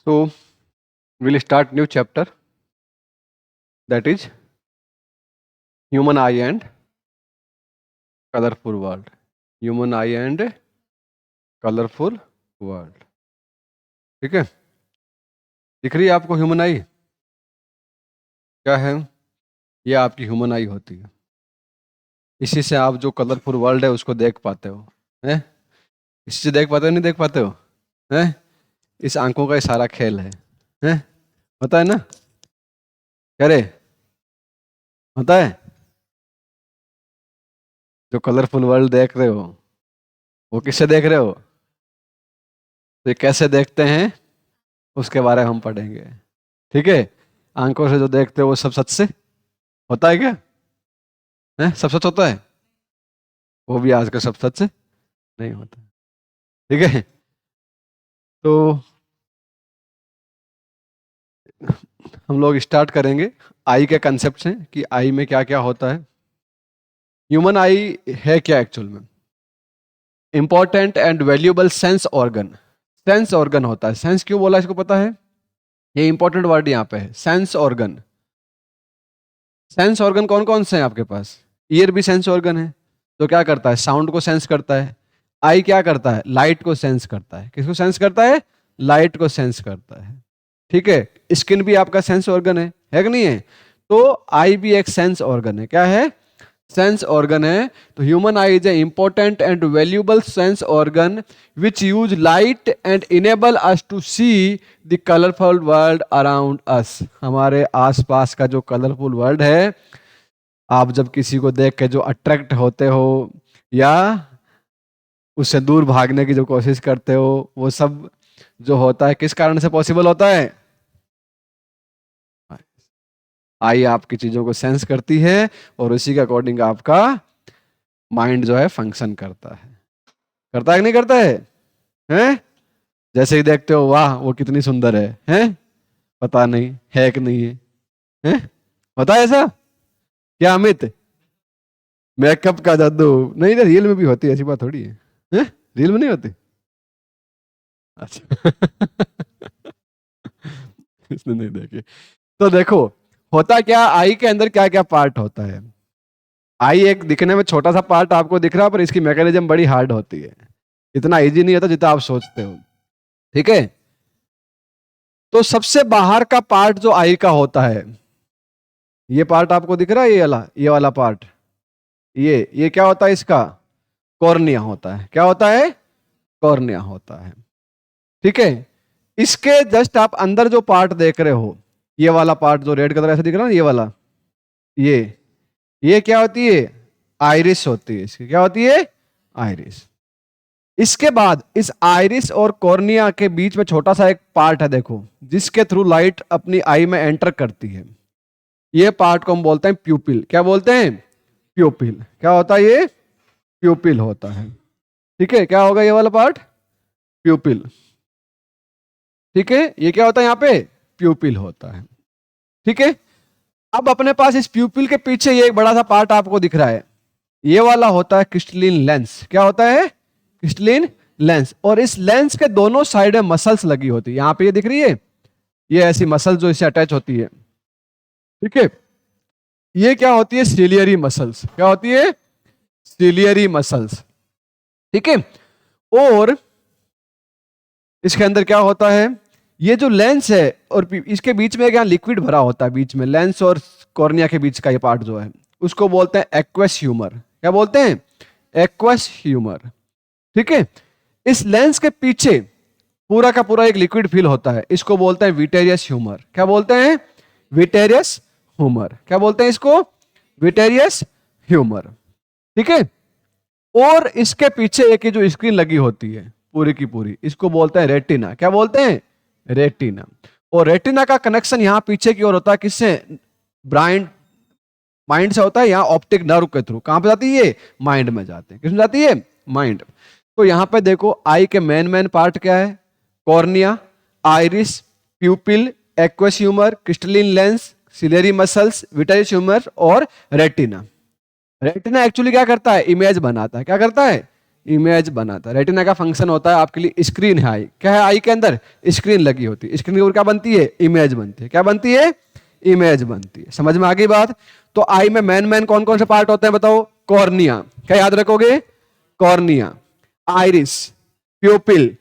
So we'll start new chapter, that is human eye and colorful world. Human eye and colorful world. ठीक है, दिख रही है आपको ह्यूमन आई? क्या है? ये आपकी ह्यूमन आई होती है। इसी से आप जो कलरफुल वर्ल्ड है उसको देख पाते हो, हैं? इसी से देख पाते हो, नहीं देख पाते हो, हैं? इस आंखों का ये सारा खेल है, हैं? होता है ना? क्या रे, होता है? जो कलरफुल वर्ल्ड देख रहे हो वो किससे देख रहे हो? तो ये कैसे देखते हैं उसके बारे में हम पढ़ेंगे। ठीक है, आंखों से जो देखते हो वो सब सच से होता है क्या? है, सब सच होता है? वो भी आज का सब सच से नहीं होता। ठीक है, तो हम लोग स्टार्ट करेंगे आई के कंसेप्ट से कि आई में क्या क्या होता है। ह्यूमन आई है क्या एक्चुअल में? Important and valuable sense organ. Sense organ होता है। सेंस क्यों बोला इसको पता है? ये इंपॉर्टेंट वर्ड यहाँ पे है, सेंस ऑर्गन। सेंस ऑर्गन कौन कौन से हैं आपके पास? ईयर भी सेंस ऑर्गन है, तो क्या करता है? साउंड को सेंस करता है। आई क्या करता है? लाइट को सेंस करता है। किसको सेंस करता है? लाइट को सेंस करता है। ठीक है, स्किन भी आपका सेंस ऑर्गन है कि नहीं है? तो आई भी एक सेंस ऑर्गन है। क्या है? सेंस ऑर्गन है। तो human eye is a important and valuable sense organ which use light and enable us to see the colourful world around us. हमारे आसपास का जो कलरफुल वर्ल्ड है, आप जब किसी को देख के जो अट्रैक्ट होते हो या उससे दूर भागने की जो कोशिश करते हो, वो सब जो होता है किस कारण से पॉसिबल होता है? आई आपकी चीजों को सेंस करती है और उसी के अकॉर्डिंग आपका माइंड जो है फंक्शन करता है। करता है कि नहीं करता है? हैं? जैसे ही देखते हो, वाह वो कितनी सुंदर है, हैं? पता नहीं है कि नहीं है, हैं? होता है ऐसा क्या अमित? मेकअप का जादू नहीं, रियल में भी होती है, ऐसी बात थोड़ी है, हैं? रियल में नहीं होती? अच्छा इसने नहीं देखी। तो देखो, होता क्या, आई के अंदर क्या क्या पार्ट होता है। आई एक दिखने में छोटा सा पार्ट आपको दिख रहा है, पर इसकी मैकेनिज्म बड़ी हार्ड होती है। इतना इजी नहीं होता जितना आप सोचते हो। ठीक है, तो सबसे बाहर का पार्ट जो आई का होता है, ये पार्ट आपको दिख रहा है, ये वाला पार्ट, ये क्या होता है इसका? कॉर्निया होता है। क्या होता है? कॉर्निया होता है। ठीक है, इसके जस्ट आप अंदर जो पार्ट देख रहे हो, ये वाला पार्ट जो रेड कलर ऐसे दिख रहा है ना, ये वाला, ये क्या होती है? आइरिस होती है। इसकी क्या होती है? आइरिस। इसके बाद इस आइरिस और कॉर्निया के बीच में छोटा सा एक पार्ट है, देखो, जिसके थ्रू लाइट अपनी आई में एंटर करती है। ये पार्ट को हम बोलते हैं प्यूपिल। क्या बोलते हैं? प्यूपिल। क्या होता है ये? प्यूपिल होता है। ठीक है, क्या होगा ये वाला पार्ट? प्यूपिल। ठीक है, ये क्या होता है यहाँ पे? प्यूपिल होता है। ठीक है, अब अपने पास इस प्यूपिल के पीछे ये एक बड़ा सा पार्ट आपको दिख रहा है, ये वाला होता है क्रिस्टलिन लेंस। क्या होता है? Crystalline lens. और इस लेंस के दोनों साइड में मसल्स लगी होती है। यहां पे ये दिख रही है, ये ऐसी मसल जो इससे अटैच होती है। ठीक है, ये क्या होती है? Ciliary muscles. क्या होती है? Ciliary muscles. ठीक है, और इसके अंदर क्या होता है? ये जो लेंस है और इसके बीच में क्या लिक्विड भरा होता है, बीच में लेंस और कॉर्निया के बीच का ये पार्ट जो है, उसको बोलते हैं एक्वस ह्यूमर। क्या बोलते हैं? Aqueous humour. ठीक है, इस लेंस के पीछे पूरा का पूरा एक लिक्विड फिल होता है, इसको बोलते हैं विटेरियस ह्यूमर। क्या बोलते हैं? विटेरियस ह्यूमर। क्या बोलते हैं इसको? विटेरियस ह्यूमर। ठीक है, और इसके पीछे एक जो स्क्रीन लगी होती है पूरी की पूरी, इसको बोलते हैं रेटिना। क्या बोलते हैं? रेटिना। और रेटिना का कनेक्शन यहां पीछे की ओर होता है, किससे? ब्राइंड माइंड से होता है, यहां ऑप्टिक नर्व के थ्रू। कहां पे जाती है ये? माइंड में जाते हैं। किसमें जाती है? माइंड। तो यहां पे देखो, आई के मेन पार्ट क्या है? Cornea, iris, pupil, aqueous humour, crystalline lens, ciliary muscles, vitreous humour और रेटिना। रेटिना एक्चुअली क्या करता है? इमेज बनाता है। क्या करता है? इमेज बनाता है। रेटिना का फंक्शन होता है आपके लिए स्क्रीन है आई। क्या है आई के अंदर? स्क्रीन लगी होती है। स्क्रीन के ऊपर क्या बनती है? इमेज बनती है। क्या बनती है? इमेज बनती है। समझ में आ गई बात? तो आई में मेन कौन कौन से पार्ट होते हैं बताओ? कॉर्निया, क्या याद रखोगे? Cornea, iris, pupil,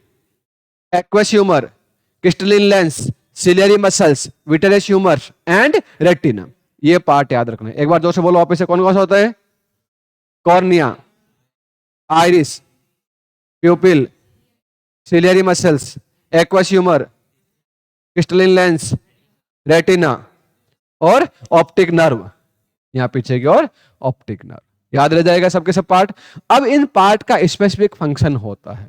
aqueous humour, crystalline lens, ciliary muscles, vitreous humour and retina. ये पार्ट याद रखना है। एक बार जोर से बोलो वापस से, कौन कौन सा होता है? Cornea, iris, प्यूपिल, ciliary muscles, aqueous humour, crystalline lens, retina और ऑप्टिक नर्व। यहां पीछे की ओर ऑप्टिक नर्व। याद रह जाएगा सबके सब पार्ट। अब इन पार्ट का स्पेसिफिक फंक्शन होता है।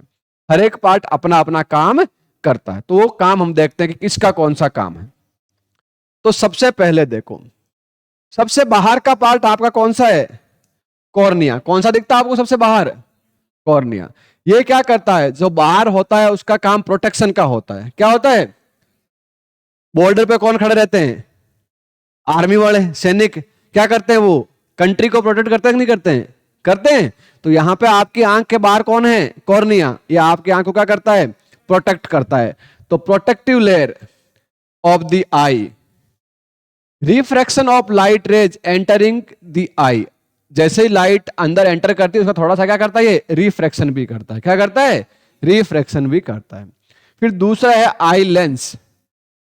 हर एक पार्ट अपना अपना काम करता है। तो वो काम हम देखते हैं कि किसका कौन सा काम है। तो सबसे पहले देखो, सबसे बाहर का पार्ट आपका कौन सा है? कॉर्निया। कौन सा दिखता है आपको सबसे बाहर? कॉर्निया। ये क्या करता है? जो बाहर होता है उसका काम प्रोटेक्शन का होता है। क्या होता है? बॉर्डर पे कौन खड़े रहते हैं? आर्मी वाले, सैनिक। क्या करते हैं वो? कंट्री को प्रोटेक्ट करते हैं कि नहीं करते हैं? करते हैं। तो यहां पे आपकी आंख के बाहर कौन है? कॉर्निया। ये आपकी आंख को क्या करता है? प्रोटेक्ट करता है। तो protective layer of the eye, refraction of light rays entering the eye. जैसे ही लाइट अंदर एंटर करती है उसका थोड़ा सा क्या करता है? ये रिफ्रैक्शन भी करता है। क्या करता है? रिफ्रैक्शन भी करता है। फिर दूसरा है आई लेंस।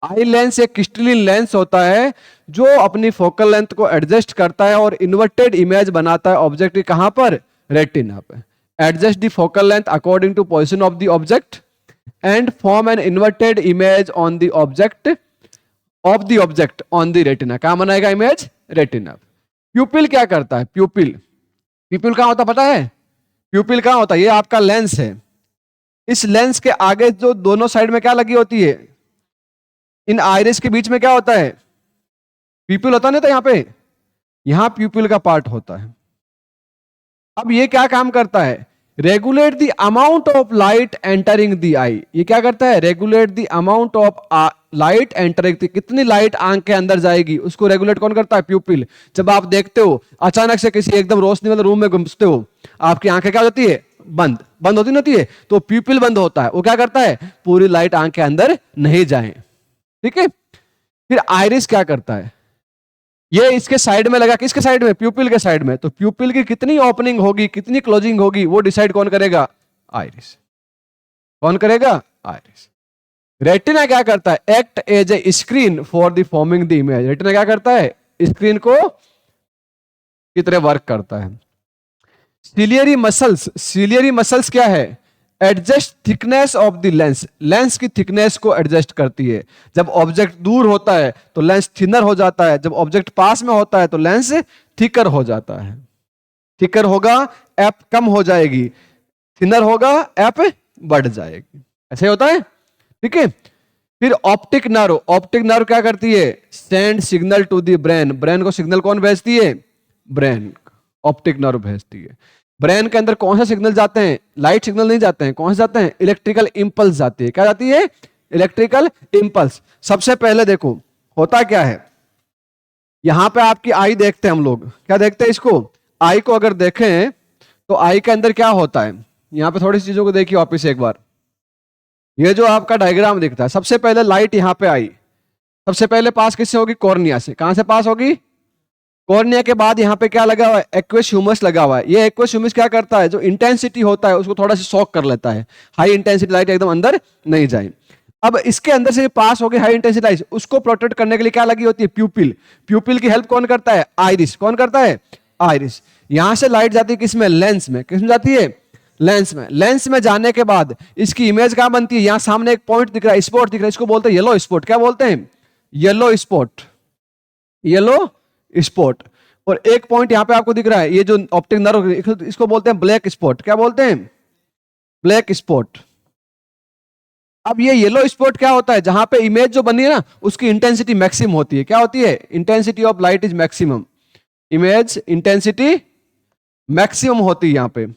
आई लेंस एक क्रिस्टलिन लेंस होता है जो अपनी फोकल लेंथ को एडजस्ट करता है और इन्वर्टेड इमेज बनाता है ऑब्जेक्ट की। कहां पर? रेटिना पे। Adjust the focal length according to position of the object and form an inverted image on the object of the object on the retina. कहां बनाएगा इमेज? रेटिना। प्यूपिल क्या करता है? प्यूपिल, प्यूपिल कहां होता है पता है? प्यूपिल कहां होता है? ये आपका लेंस है। इस लेंस के आगे जो दोनों साइड में क्या लगी होती है? इन आइरिस के बीच में क्या होता है? प्यूपिल होता नहीं था यहां पे? यहां प्यूपिल का पार्ट होता है। अब ये क्या काम करता है? Regulate the amount of light entering the eye. ये क्या करता है? Regulate the amount of light entering. कितनी लाइट आंख के अंदर जाएगी उसको रेगुलेट कौन करता है? प्यूपिल। जब आप देखते हो अचानक से किसी एकदम रोशनी वाले रूम में घुसते हो, आपकी आंखें क्या होती है? बंद। बंद होती नहीं है? तो प्यूपिल बंद होता है। वो क्या करता है? पूरी लाइट आंख के अंदर नहीं जाए। ठीक है। फिर आइरिस क्या करता है? ये इसके साइड में लगा। किसके साइड में? प्यूपिल के साइड में। तो प्यूपिल की कितनी ओपनिंग होगी, कितनी क्लोजिंग होगी, वो डिसाइड कौन करेगा? आइरिस। कौन करेगा? आइरिस। रेटिना क्या करता है? Act as a screen for the forming the image. Retina क्या करता है? स्क्रीन को की तरह वर्क करता है। सिलियरी मसल्स, सिलियरी मसल्स क्या है? Adjust thickness of the lens. Lens की थिकनेस को एडजस्ट करती है। जब ऑब्जेक्ट दूर होता है तो लेंस थिनर हो जाता है, जब ऑब्जेक्ट पास में होता है तो लेंस थिकर हो जाता है। थिकर होगा एप कम हो जाएगी, थिनर होगा एप बढ़ जाएगी। ऐसे होता है। ठीक है। फिर ऑप्टिक नर्व। ऑप्टिक नर्व क्या करती है? Send signal to the brain. Brain को सिग्नल कौन भेजती है? ब्रेन। ऑप्टिक नर्व भेजती है। ब्रेन के अंदर कौन से सिग्नल जाते हैं? लाइट सिग्नल नहीं जाते हैं। कौन से जाते हैं? इलेक्ट्रिकल इंपल्स जाती है। क्या जाती है? Electrical impulse. सबसे पहले देखो होता क्या है, यहां पे आपकी आई देखते हैं हम लोग। क्या देखते हैं इसको? आई को अगर देखें तो आई के अंदर क्या होता है? यहां पे थोड़ी सी चीजों को देखिए वापिस एक बार। ये जो आपका डायग्राम दिखता है, सबसे पहले लाइट यहां पे आई, सबसे पहले पास किससे होगी? कॉर्निया से। कहां से पास होगी? कॉर्निया के बाद यहाँ पे क्या लगा हुआ है? एक्वस ह्यूमस लगा हुआ है। ये एक्वस ह्यूमस क्या करता है? जो इंटेंसिटी होता है उसको थोड़ा सा शॉक कर लेता है, हाई इंटेंसिटी लाइट एकदम अंदर नहीं जाए। अब इसके अंदर से पास हो गई हाई इंटेंसिटी लाइट, उसको प्रोटेक्ट करने के लिए क्या लगी होती है? प्यूपिल। प्यूपिल की हेल्प कौन करता है? आइरिस। कौन करता है? आइरिस। यहां से लाइट जाती है किसमें? लेंस में। किसमें जाती है? लेंस में। लेंस में जाने के बाद इसकी इमेज कहां बनती है? यहां सामने एक पॉइंट दिख रहा है, स्पॉट दिख रहा है, इसको बोलते हैं येलो स्पॉट। क्या बोलते हैं? Yellow spot. Yellow spot. और एक पॉइंट यहां पे आपको दिख रहा है, ये जो ऑप्टिक नर्व, इसको बोलते हैं ब्लैक स्पॉट। क्या बोलते हैं? Black spot. अब ये येलो स्पॉट क्या होता है? जहां पे इमेज जो बनी है ना उसकी इंटेंसिटी मैक्सिमम होती है। क्या होती है? Intensity of light is maximum. Image intensity maximum होती है यहां पे।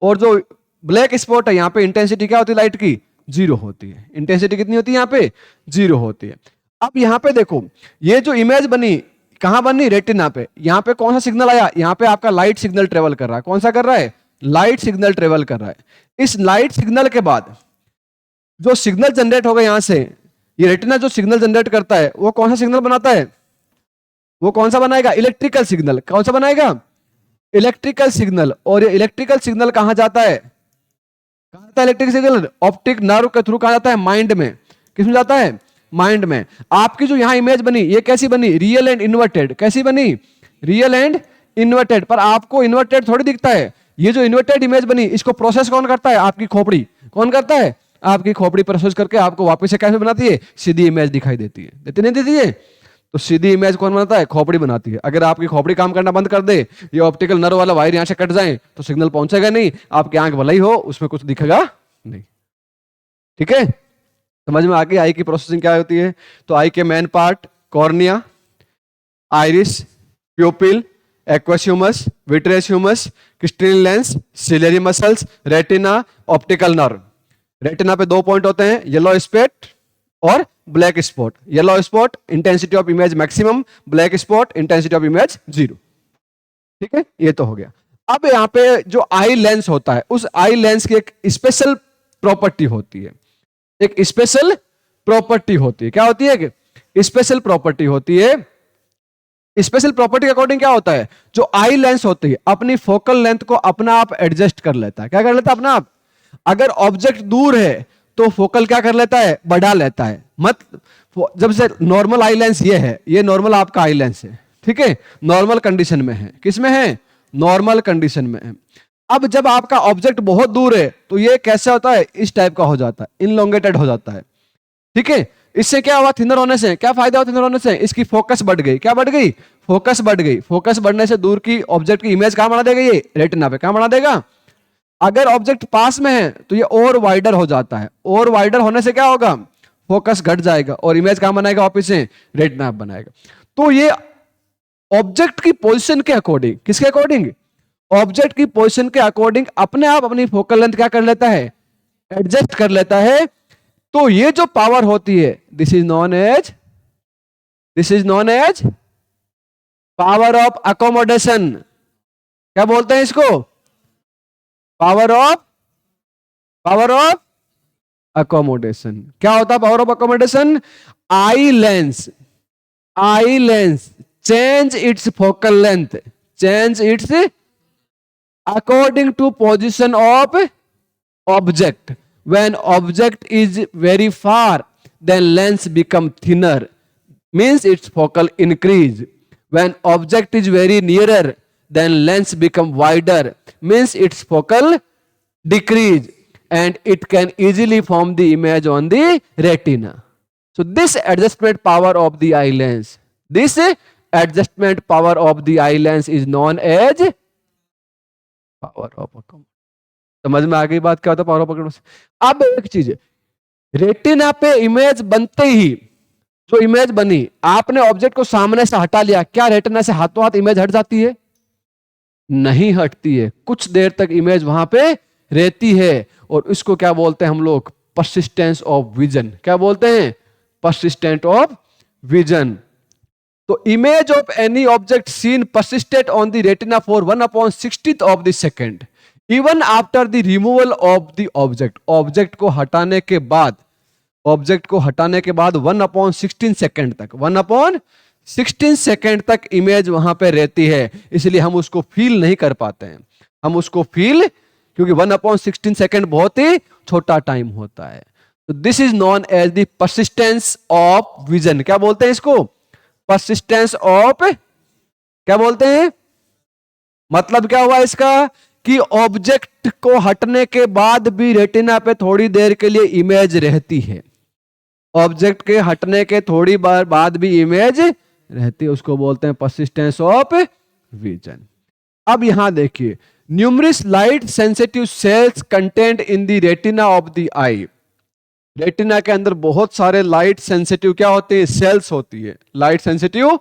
और जो ब्लैक स्पॉट है यहां पे इंटेंसिटी क्या होती है? लाइट की जीरो होती है। इंटेंसिटी कितनी होती है यहां पे? जीरो होती है। अब यहां पे देखो, ये जो इमेज बनी कहां बनी? रेटिना पे। यहां पे कौन सा सिग्नल आया? यहां पे आपका लाइट सिग्नल ट्रेवल कर रहा है। कौन सा कर रहा है? लाइट सिग्नल ट्रेवल कर रहा है। इस लाइट सिग्नल के बाद जो सिग्नल जनरेट होगा यहां से, ये रेटिना जो सिग्नल जनरेट करता है वो कौन सा सिग्नल बनाता है? वो कौन सा बनाएगा? Electrical signal. कौन सा बनाएगा? Electrical signal. और ये इलेक्ट्रिकल सिग्नल कहां जाता है? कहां जाता है इलेक्ट्रिक सिग्नल? ऑप्टिक नर्व के थ्रू कहां जाता है? माइंड में। किसमें जाता है? माइंड में। आपकी जो यहां इमेज बनी ये कैसी बनी? Real and inverted. कैसी बनी? Real and inverted. पर आपको इन्वर्टेड थोड़ी दिखता है। ये जो इन्वर्टेड इमेज बनी इसको प्रोसेस कौन करता है? आपकी खोपड़ी। कौन करता है? आपकी खोपड़ी प्रोसेस करके आपको वापस से कैसे बनाती है? सीधी इमेज दिखाई देती है। देती नहीं देती है? तो सीधी इमेज कौन बनाता है? खोपड़ी बनाती है। अगर आपकी खोपड़ी काम करना बंद कर दे, ये ऑप्टिकल नर्व वाला वायर यहां से कट जाए तो सिग्नल पहुंचेगा नहीं। आपकी आंख भलाई हो उसमें कुछ दिखेगा नहीं। ठीक है, समझ में आ गई आई की प्रोसेसिंग क्या होती है? तो आई के main part cornea, iris, pupil, aqueous humus, vitreous humus, crystalline lens, ciliary muscles, retina, optical nerve. Retina पे 2 पॉइंट होते हैं, येलो स्पॉट और black spot. Yellow spot intensity of image maximum, black spot intensity of image 0। ठीक है, ये तो हो गया। अब यहां पे जो आई लेंस होता है उस आई लेंस की एक स्पेशल प्रॉपर्टी होती है। एक स्पेशल प्रॉपर्टी होती है। क्या होती है? स्पेशल प्रॉपर्टी होती है। स्पेशल प्रॉपर्टी के अकॉर्डिंग क्या होता है? जो आई लेंस होती है अपनी फोकल लेंथ को अपना आप एडजस्ट कर लेता है। क्या कर लेता है? अपना आप। अगर ऑब्जेक्ट दूर है तो फोकल क्या कर लेता है? बढ़ा लेता है। जब से नॉर्मल आई लेंस ये है, ये नॉर्मल आपका आई लेंस है। ठीक है, नॉर्मल कंडीशन में है। किसमें है? नॉर्मल कंडीशन में है। अब जब आपका ऑब्जेक्ट बहुत दूर है तो ये कैसे होता है? इस टाइप का हो जाता है, इनलोंगेटेड हो जाता है। ठीक है, इससे क्या हुआ? थिनर होने से क्या फायदा हुआ? थिनर होने से इसकी फोकस बढ़ गई। क्या बढ़ गई? फोकस बढ़ गई। फोकस बढ़ने से दूर की ऑब्जेक्ट की इमेज कहां बना देगा? ये रेटिना पे। कहां बना देगा? अगर ऑब्जेक्ट पास में है तो ये और वाइडर हो जाता है। और वाइडर होने से क्या होगा? फोकस घट जाएगा और इमेज कहां बनाएगा? वापस से रेटिना बनाएगा। तो ये ऑब्जेक्ट की पोजीशन के अकॉर्डिंग, किसके अकॉर्डिंग? ऑब्जेक्ट की पोजीशन के अकॉर्डिंग अपने आप अपनी फोकल लेंथ क्या कर लेता है? एडजस्ट कर लेता है। तो ये जो पावर होती है this is known as power of accommodation. क्या बोलते हैं इसको? Power of accommodation. क्या होता है power of accommodation? Eye lens change its focal length, change its according to position of object. When object is very far, then lens become thinner, means its focal increase. When object is very nearer, then lens become wider, means its focal decrease, and it can easily form the image on the retina. So this adjustment power of the eye lens, this adjustment power of the eye lens is known as power of accommodation. समझ में आ गई बात? क्या होता है power of accommodation? अब एक चीज है, रेटिना पे इमेज बनते ही जो इमेज बनी आपने ऑब्जेक्ट को सामने से हटा लिया, क्या रेटिना से हाथों हाथ इमेज हट जाती है? नहीं हटती है। कुछ देर तक इमेज वहां पे रहती है और इसको क्या बोलते हैं हम लोग? Persistence of vision. क्या बोलते हैं? Persistent of vision. तो image of any object seen persisted on the retina for 1/60th of the second even after the removal of the object। Object को हटाने के बाद 1/16 सेकेंड तक 1/16 सेकेंड तक इमेज वहां पे रहती है। इसलिए हम उसको फील नहीं कर पाते हैं। हम उसको फील, क्योंकि 1/16 सेकेंड बहुत ही छोटा टाइम होता है। तो this is known as the persistence of vision. क्या बोलते हैं इसको? परसिस्टेंस ऑफ, क्या बोलते हैं? मतलब क्या हुआ इसका? कि ऑब्जेक्ट को हटने के बाद भी रेटिना पे थोड़ी देर के लिए इमेज रहती है। ऑब्जेक्ट के हटने के थोड़ी बार बाद भी इमेज रहती है, उसको बोलते हैं परसिस्टेंस ऑफ विजन। अब यहां देखिए, numerous light sensitive sales content in the retina of the I. Retina के अंदर बहुत सारे लाइट सेंसिटिव क्या होते हैं? सेल्स होती है लाइट सेंसिटिव।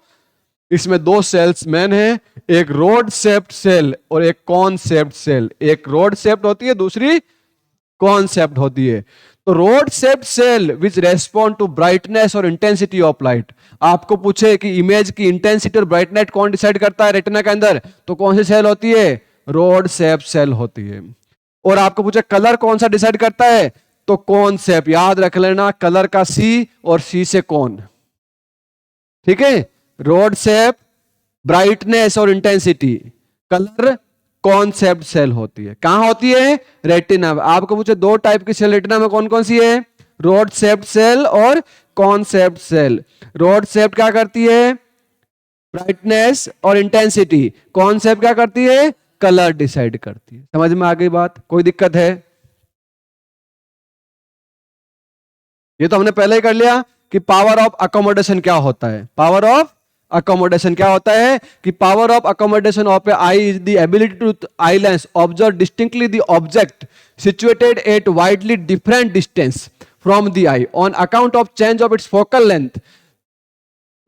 इसमें 2 सेल्स मेन है, एक रोड शेप्ड सेल और एक कॉन शेप्ड सेल। एक रोड शेप्ड होती है, दूसरी कॉन शेप्ड होती है। तो rod shaped cell which respond to brightness और इंटेंसिटी ऑफ लाइट। आपको पूछे कि इमेज की इंटेंसिटी और ब्राइटनेस कौन डिसाइड करता है रेटिना के अंदर, तो कौन सी सेल होती है? रोड शेप सेल होती है। और आपको पूछे कलर कौन सा डिसाइड करता है, तो कौन शेप, याद रख लेना कलर का सी और सी से कौन, ठीक है। रोड शेप, ब्राइटनेस और इंटेंसिटी, कलर कॉन्सेप्ट सेल होती है। कहां होती है, रेटिना। आपको पूछे दो टाइप की सेल रेटिना में कौन कौन सी है, रोड शेप्ड सेल और कॉन्सेप्ट सेल। रोड शेप क्या करती है, ब्राइटनेस और इंटेंसिटी। कॉन्सेप्ट क्या करती है, कलर डिसाइड करती है। समझ में आ गई बात, कोई दिक्कत है। ये तो हमने पहले ही कर लिया कि पावर ऑफ अकोमोडेशन क्या होता है। पावर ऑफ अकोमोडेशन क्या होता है कि power of accommodation of a eye is the ability to eye lens observe distinctly the object situated at widely different distance from the eye on account of change of its focal length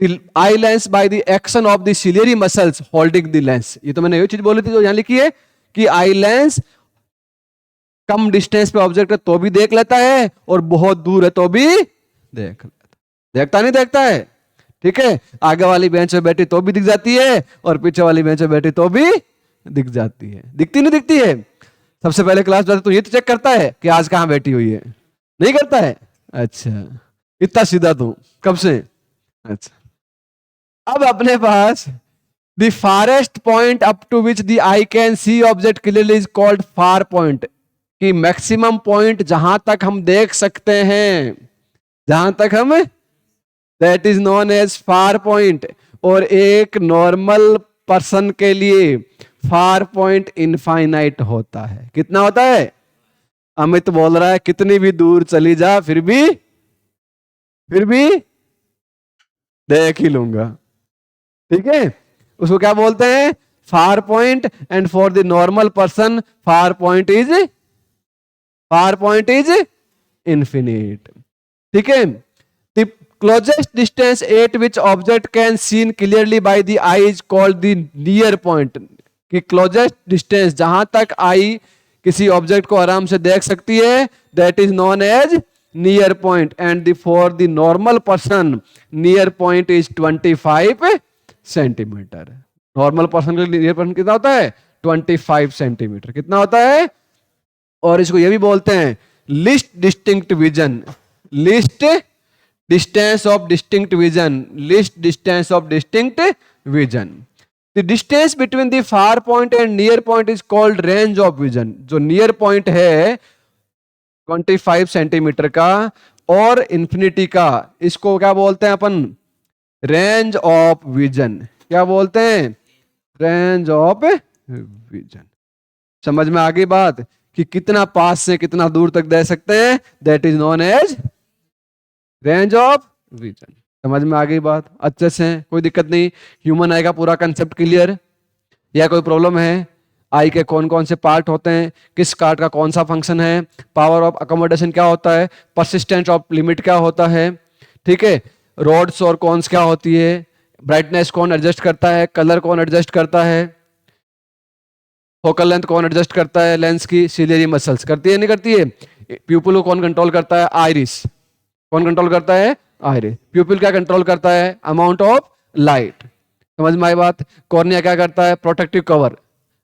the eye lens by the action of the ciliary muscles holding the lens. ये तो मैंने ये चीज बोली थी जो यहां लिखी है कि आई लेंस कम डिस्टेंस पे ऑब्जेक्ट है तो भी देख लेता है और बहुत दूर है तो भी देख लेता, देखता नहीं देखता है, ठीक है। आगे वाली बेंच पे बैठी तो भी दिख जाती है और पीछे वाली बेंच पे बैठी तो भी दिख जाती है, दिखती नहीं दिखती है। सबसे पहले क्लास जाते तो ये तो चेक करता है कि आज कहां बैठी हुई है, नहीं करता है। अच्छा, इतना सीधा तू कब से। अच्छा, अब अपने पास the farthest point up to which the eye can see object clearly is called far point, कि मैक्सिमम पॉइंट जहां तक हम देख सकते हैं, जहां तक हम, that is known as far point. और एक नॉर्मल पर्सन के लिए फार पॉइंट इनफाइनाइट होता है। कितना होता है, अमित बोल रहा है कितनी भी दूर चली जा फिर भी देख ही लूंगा, ठीक है। उसको क्या बोलते हैं, far point. And for the normal person far point is infinite, ठीक है। The closest distance at which object can seen clearly by the eye is called the near point, कि closest distance जहां तक आई किसी ऑब्जेक्ट को आराम से देख सकती है, that is known as near point. and the for the normal person near point is 25 centimetre. Normal person के लिए नियर पॉइंट कितना होता है, 25 सेंटीमीटर। कितना होता है, और इसको ये भी बोलते हैं list distinct vision, list distance of distinct vision, list distance of distinct vision. The distance between the far point and near point is called range of vision. जो नियर पॉइंट है 25 सेंटीमीटर का और इंफिनिटी का, इसको क्या बोलते हैं अपन, range of vision. क्या बोलते हैं, रेंज ऑफ विजन। समझ में आ गई बात कि कितना पास से कितना दूर तक दे सकते हैं, that is known as range of vision. समझ में आ गई बात अच्छे से, कोई दिक्कत नहीं। ह्यूमन आई का पूरा कंसेप्ट क्लियर, या कोई प्रॉब्लम है, आई के कौन कौन से पार्ट होते हैं, किस कार्ड का कौन सा फंक्शन है, पावर ऑफ अकोमोडेशन क्या होता है, परसिस्टेंस ऑफ लिमिट क्या होता है, ठीक है। रोड्स और कॉन्स क्या होती है, ब्राइटनेस कौन एडजस्ट करता है, कलर कौन एडजस्ट करता है, फोकल लेंथ कौन एडजस्ट करता है, लेंस की सिलियरी मसल्स करती है नहीं करती है, प्यूपिल को कौन कंट्रोल करता है, आइरिस कौन कंट्रोल करता है, आइरिस। प्यूपिल क्या कंट्रोल करता है, अमाउंट ऑफ लाइट। समझ में आई बात। कॉर्निया क्या करता है, प्रोटेक्टिव कवर,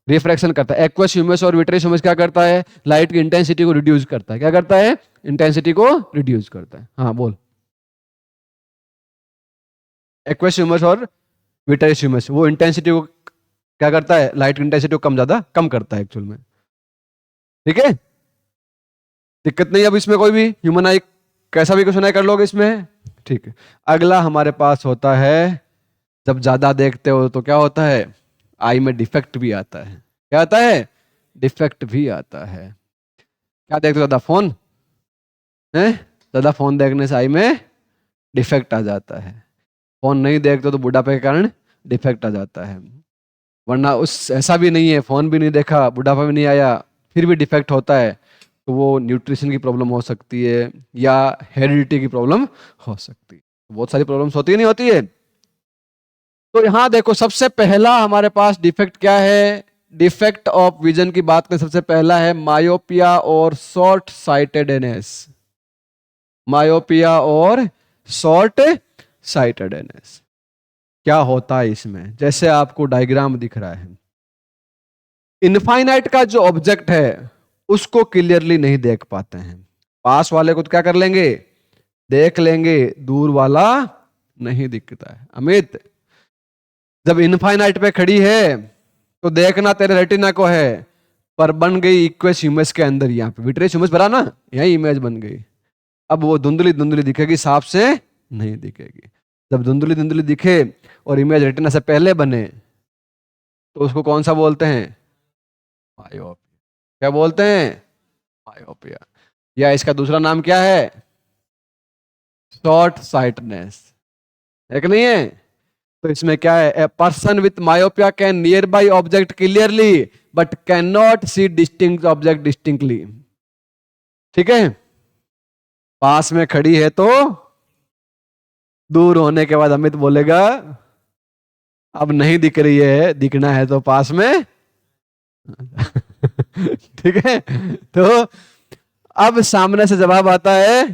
रिफ्रैक्शन करता है। एक्वस ह्यूमस और विट्रियस ह्यूमस क्या करता है, लाइट की इंटेंसिटी को रिड्यूस करता है। क्या करता है, इंटेंसिटी को रिड्यूस करता है। हाँ बोल। एक्वस ह्यूमस और विट्रियस ह्यूमस वो इंटेंसिटी को क्या करता है, लाइट की इंटेंसिटी को कम ज्यादा कम करता है एक्चुअल में, ठीक है। दिक्कत नहीं अब इसमें कोई भी, ह्यूमन आई कैसा भी क्वेश्चन आई कर लोगे इसमें, ठीक है। अगला हमारे पास होता है, जब ज्यादा देखते हो तो क्या होता है, आई में डिफेक्ट भी आता है। क्या आता है, डिफेक्ट भी आता है। क्या देखते हो ज्यादा, फोन है, ज्यादा फोन देखने से आई में डिफेक्ट आ जाता है। फोन नहीं देखते तो बुढ़ापे के कारण डिफेक्ट आ जाता है, वरना उस ऐसा भी नहीं है, फोन भी नहीं देखा, बुढ़ापा भी नहीं आया, फिर भी डिफेक्ट होता है, तो वो न्यूट्रिशन की प्रॉब्लम हो सकती है या हेरिडिटी की प्रॉब्लम हो सकती है। बहुत सारी प्रॉब्लम्स होती है नहीं होती है। तो यहां देखो सबसे पहला हमारे पास डिफेक्ट क्या है, डिफेक्ट ऑफ विजन की बात करें, सबसे पहला है मायोपिया और शॉर्ट साइटेडनेस। मायोपिया और शॉर्ट साइटेडनेस क्या होता है इसमें, जैसे आपको डायग्राम दिख रहा है, इनफाइनाइट का जो ऑब्जेक्ट है उसको क्लियरली नहीं देख पाते हैं। पास वाले को तो क्या कर लेंगे, देख लेंगे, दूर वाला नहीं दिखता है। अमित, जब इनफाइनाइट पे खड़ी है तो देखना तेरे रेटिना को है, पर बन गई इक्वेस इमेज के अंदर, यहाँ पे विट्रियस इमेज भरा ना, यही इमेज बन गई। अब वो धुंधली धुंधली दिखेगी, साफ से नहीं दिखेगी। जब धुंधली धुंधली दिखे और इमेज रेटिना से पहले बने तो उसको कौन सा बोलते हैं, मायोपिया। क्या बोलते हैं, मायोपिया। या इसका दूसरा नाम क्या है, शॉर्ट साइटनेस, है कि नहीं है। तो इसमें क्या है, a person with myopia can near by object clearly but can not see distinct object distinctly. ठीक है, पास में खड़ी है तो दूर होने के बाद अमित बोलेगा अब नहीं दिख रही है, दिखना है तो पास में ठीक है। तो अब सामने से जवाब आता है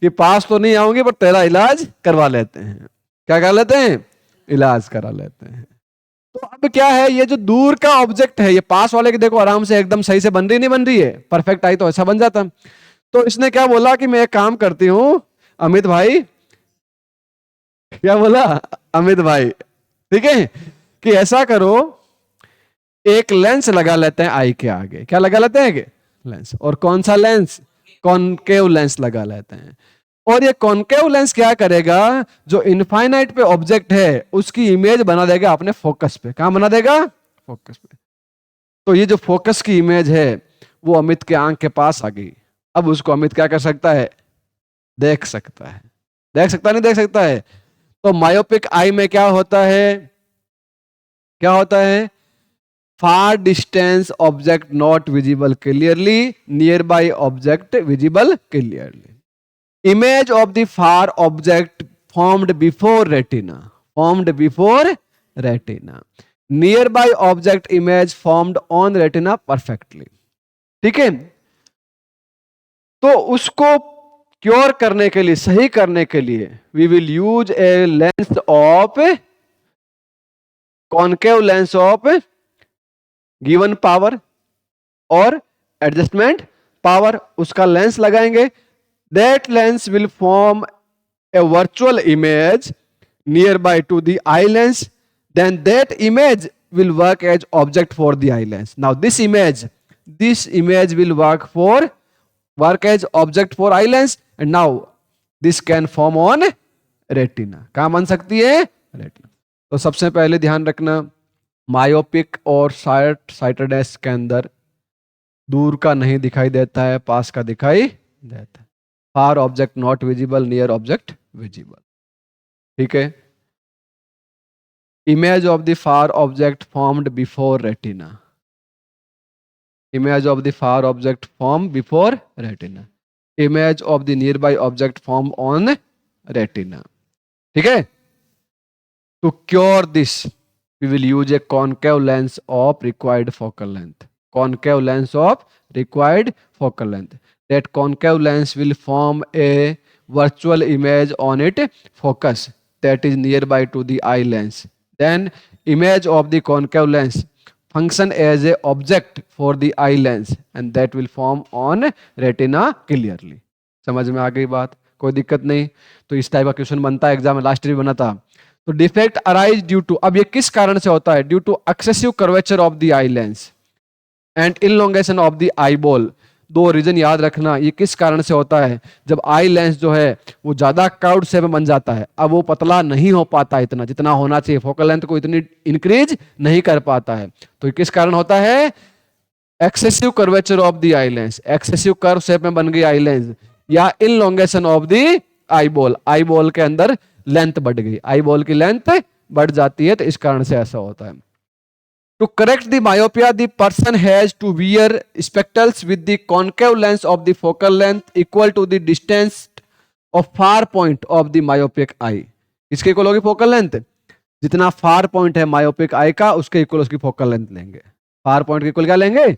कि पास तो नहीं आऊंगी पर तेरा इलाज करवा लेते हैं। क्या कर लेते हैं, इलाज करा लेते हैं। तो अब क्या है, ये जो दूर का ऑब्जेक्ट है, ये पास वाले की देखो आराम से एकदम सही से बन रही नहीं बन रही है, परफेक्ट आई तो ऐसा बन जाता। तो इसने क्या बोला कि मैं एक काम करती हूं अमित भाई, क्या बोला अमित भाई, ठीक है, कि ऐसा करो एक लेंस लगा लेते हैं आई के आगे। क्या लगा लेते हैं, लेंस। और कौन सा लेंस, कॉनकेव लेंस लगा लेते हैं। और ये कॉनकेव लेंस क्या करेगा, जो इनफाइनाइट पे ऑब्जेक्ट है उसकी इमेज बना देगा अपने फोकस पे। कहां बना देगा, फोकस पे। तो ये जो फोकस की इमेज है वो अमित के आंख के पास आ गई। अब उसको अमित क्या कर सकता है, देख सकता है। देख सकता नहीं देख सकता है। तो मायोपिक आई में क्या होता है, क्या होता है, फार distance object not visible clearly, near by object visible clearly. Image of the far object formed before retina, formed before retina, near by object image formed on retina perfectly. ठीक है, तो उसको क्योर करने के लिए, सही करने के लिए we will use a lens of, concave lens of given power और एडजस्टमेंट पावर, उसका लेंस लगाएंगे। That lens will form a virtual image near by to the eye lens, then that image will work as object for the eye lens. Now this image will work as object for eye lens, and now this can form on retina. कहां बन सकती है, retina. तो सबसे पहले ध्यान रखना, myopic और साइटनेस के अंदर दूर का नहीं दिखाई देता है, पास का दिखाई देता है। Far object not visible, near object visible. ठीक है, image of the far object formed before retina, image of the far object formed before retina, image of the nearby object formed on retina. ठीक है, to cure this we will use a concave lens of required focal length, concave lens of required focal length. That concave lens will form a virtual image on it focus that is nearby to the eye lens. Then image of the concave lens function as a object for the eye lens and that will form on retina clearly. समझ में आ गई बात, कोई दिक्कत नहीं। तो इस type का क्वेश्चन बनता है एग्जाम में, लास्ट ईयर बना था। तो डिफेक्ट अराइज ड्यू टू, अब ये किस कारण से होता है, due to excessive curvature of the eye lens and elongation of the eye ball. दो रीजन याद रखना, ये किस कारण से होता है, जब आई लेंस जो है वो ज्यादा क्राउड शेप में बन जाता है, अब वो पतला नहीं हो पाता इतना जितना होना चाहिए, फोकल लेंथ को इतनी इंक्रीज नहीं कर पाता है। तो किस कारण होता है, excessive curvature of the eye lens, excessive curve shape में बन गई आई लेंस, या elongation of the eye ball, eye ball के अंदर लेंथ बढ़ गई, आई बॉल की लेंथ बढ़ जाती है, तो इस कारण से ऐसा होता है। To correct the myopia, the person has to wear spectacles with the concave lens of the focal length equal to the distance of far point of the myopic eye. इसके इक्वल होगी फोकल लेंथ, जितना far point है myopic eye का उसके equal उसकी focal length लेंगे। Far point के equal क्या लेंगे,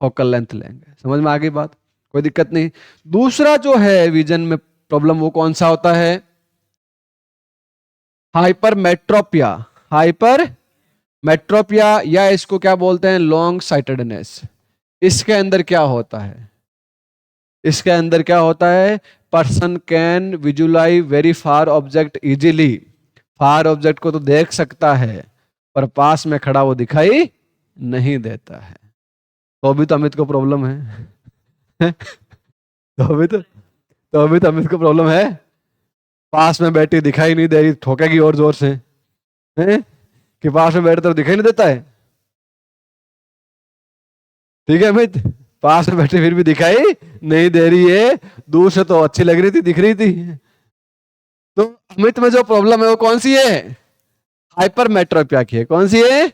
फोकल लेंथ लेंगे। समझ में आ गई बात, कोई दिक्कत नहीं। दूसरा जो है विजन में प्रॉब्लम वो कौन सा होता है, हाइपरमेट्रोपिया, हाइपर मेट्रोपिया या इसको क्या बोलते हैं, लॉन्ग साइटेडनेस। इसके अंदर क्या होता है, इसके अंदर क्या होता है, person can visualise very far object easily. Far object को तो देख सकता है पर पास में खड़ा वो दिखाई नहीं देता है। तो अभी तो अमित को प्रॉब्लम है तो अभी तो अमित को प्रॉब्लम है, पास में बैठी दिखाई नहीं दे रही, ठोकेगी और जोर से, हैं? कि पास में बैठे तो दिखाई नहीं देता है। ठीक है अमित, पास में बैठे फिर भी दिखाई नहीं दे रही है, दूर से तो अच्छी लग रही थी, दिख रही थी। तो अमित में जो प्रॉब्लम है वो कौन सी है, हाइपरमेट्रोपिया की है। कौन सी है,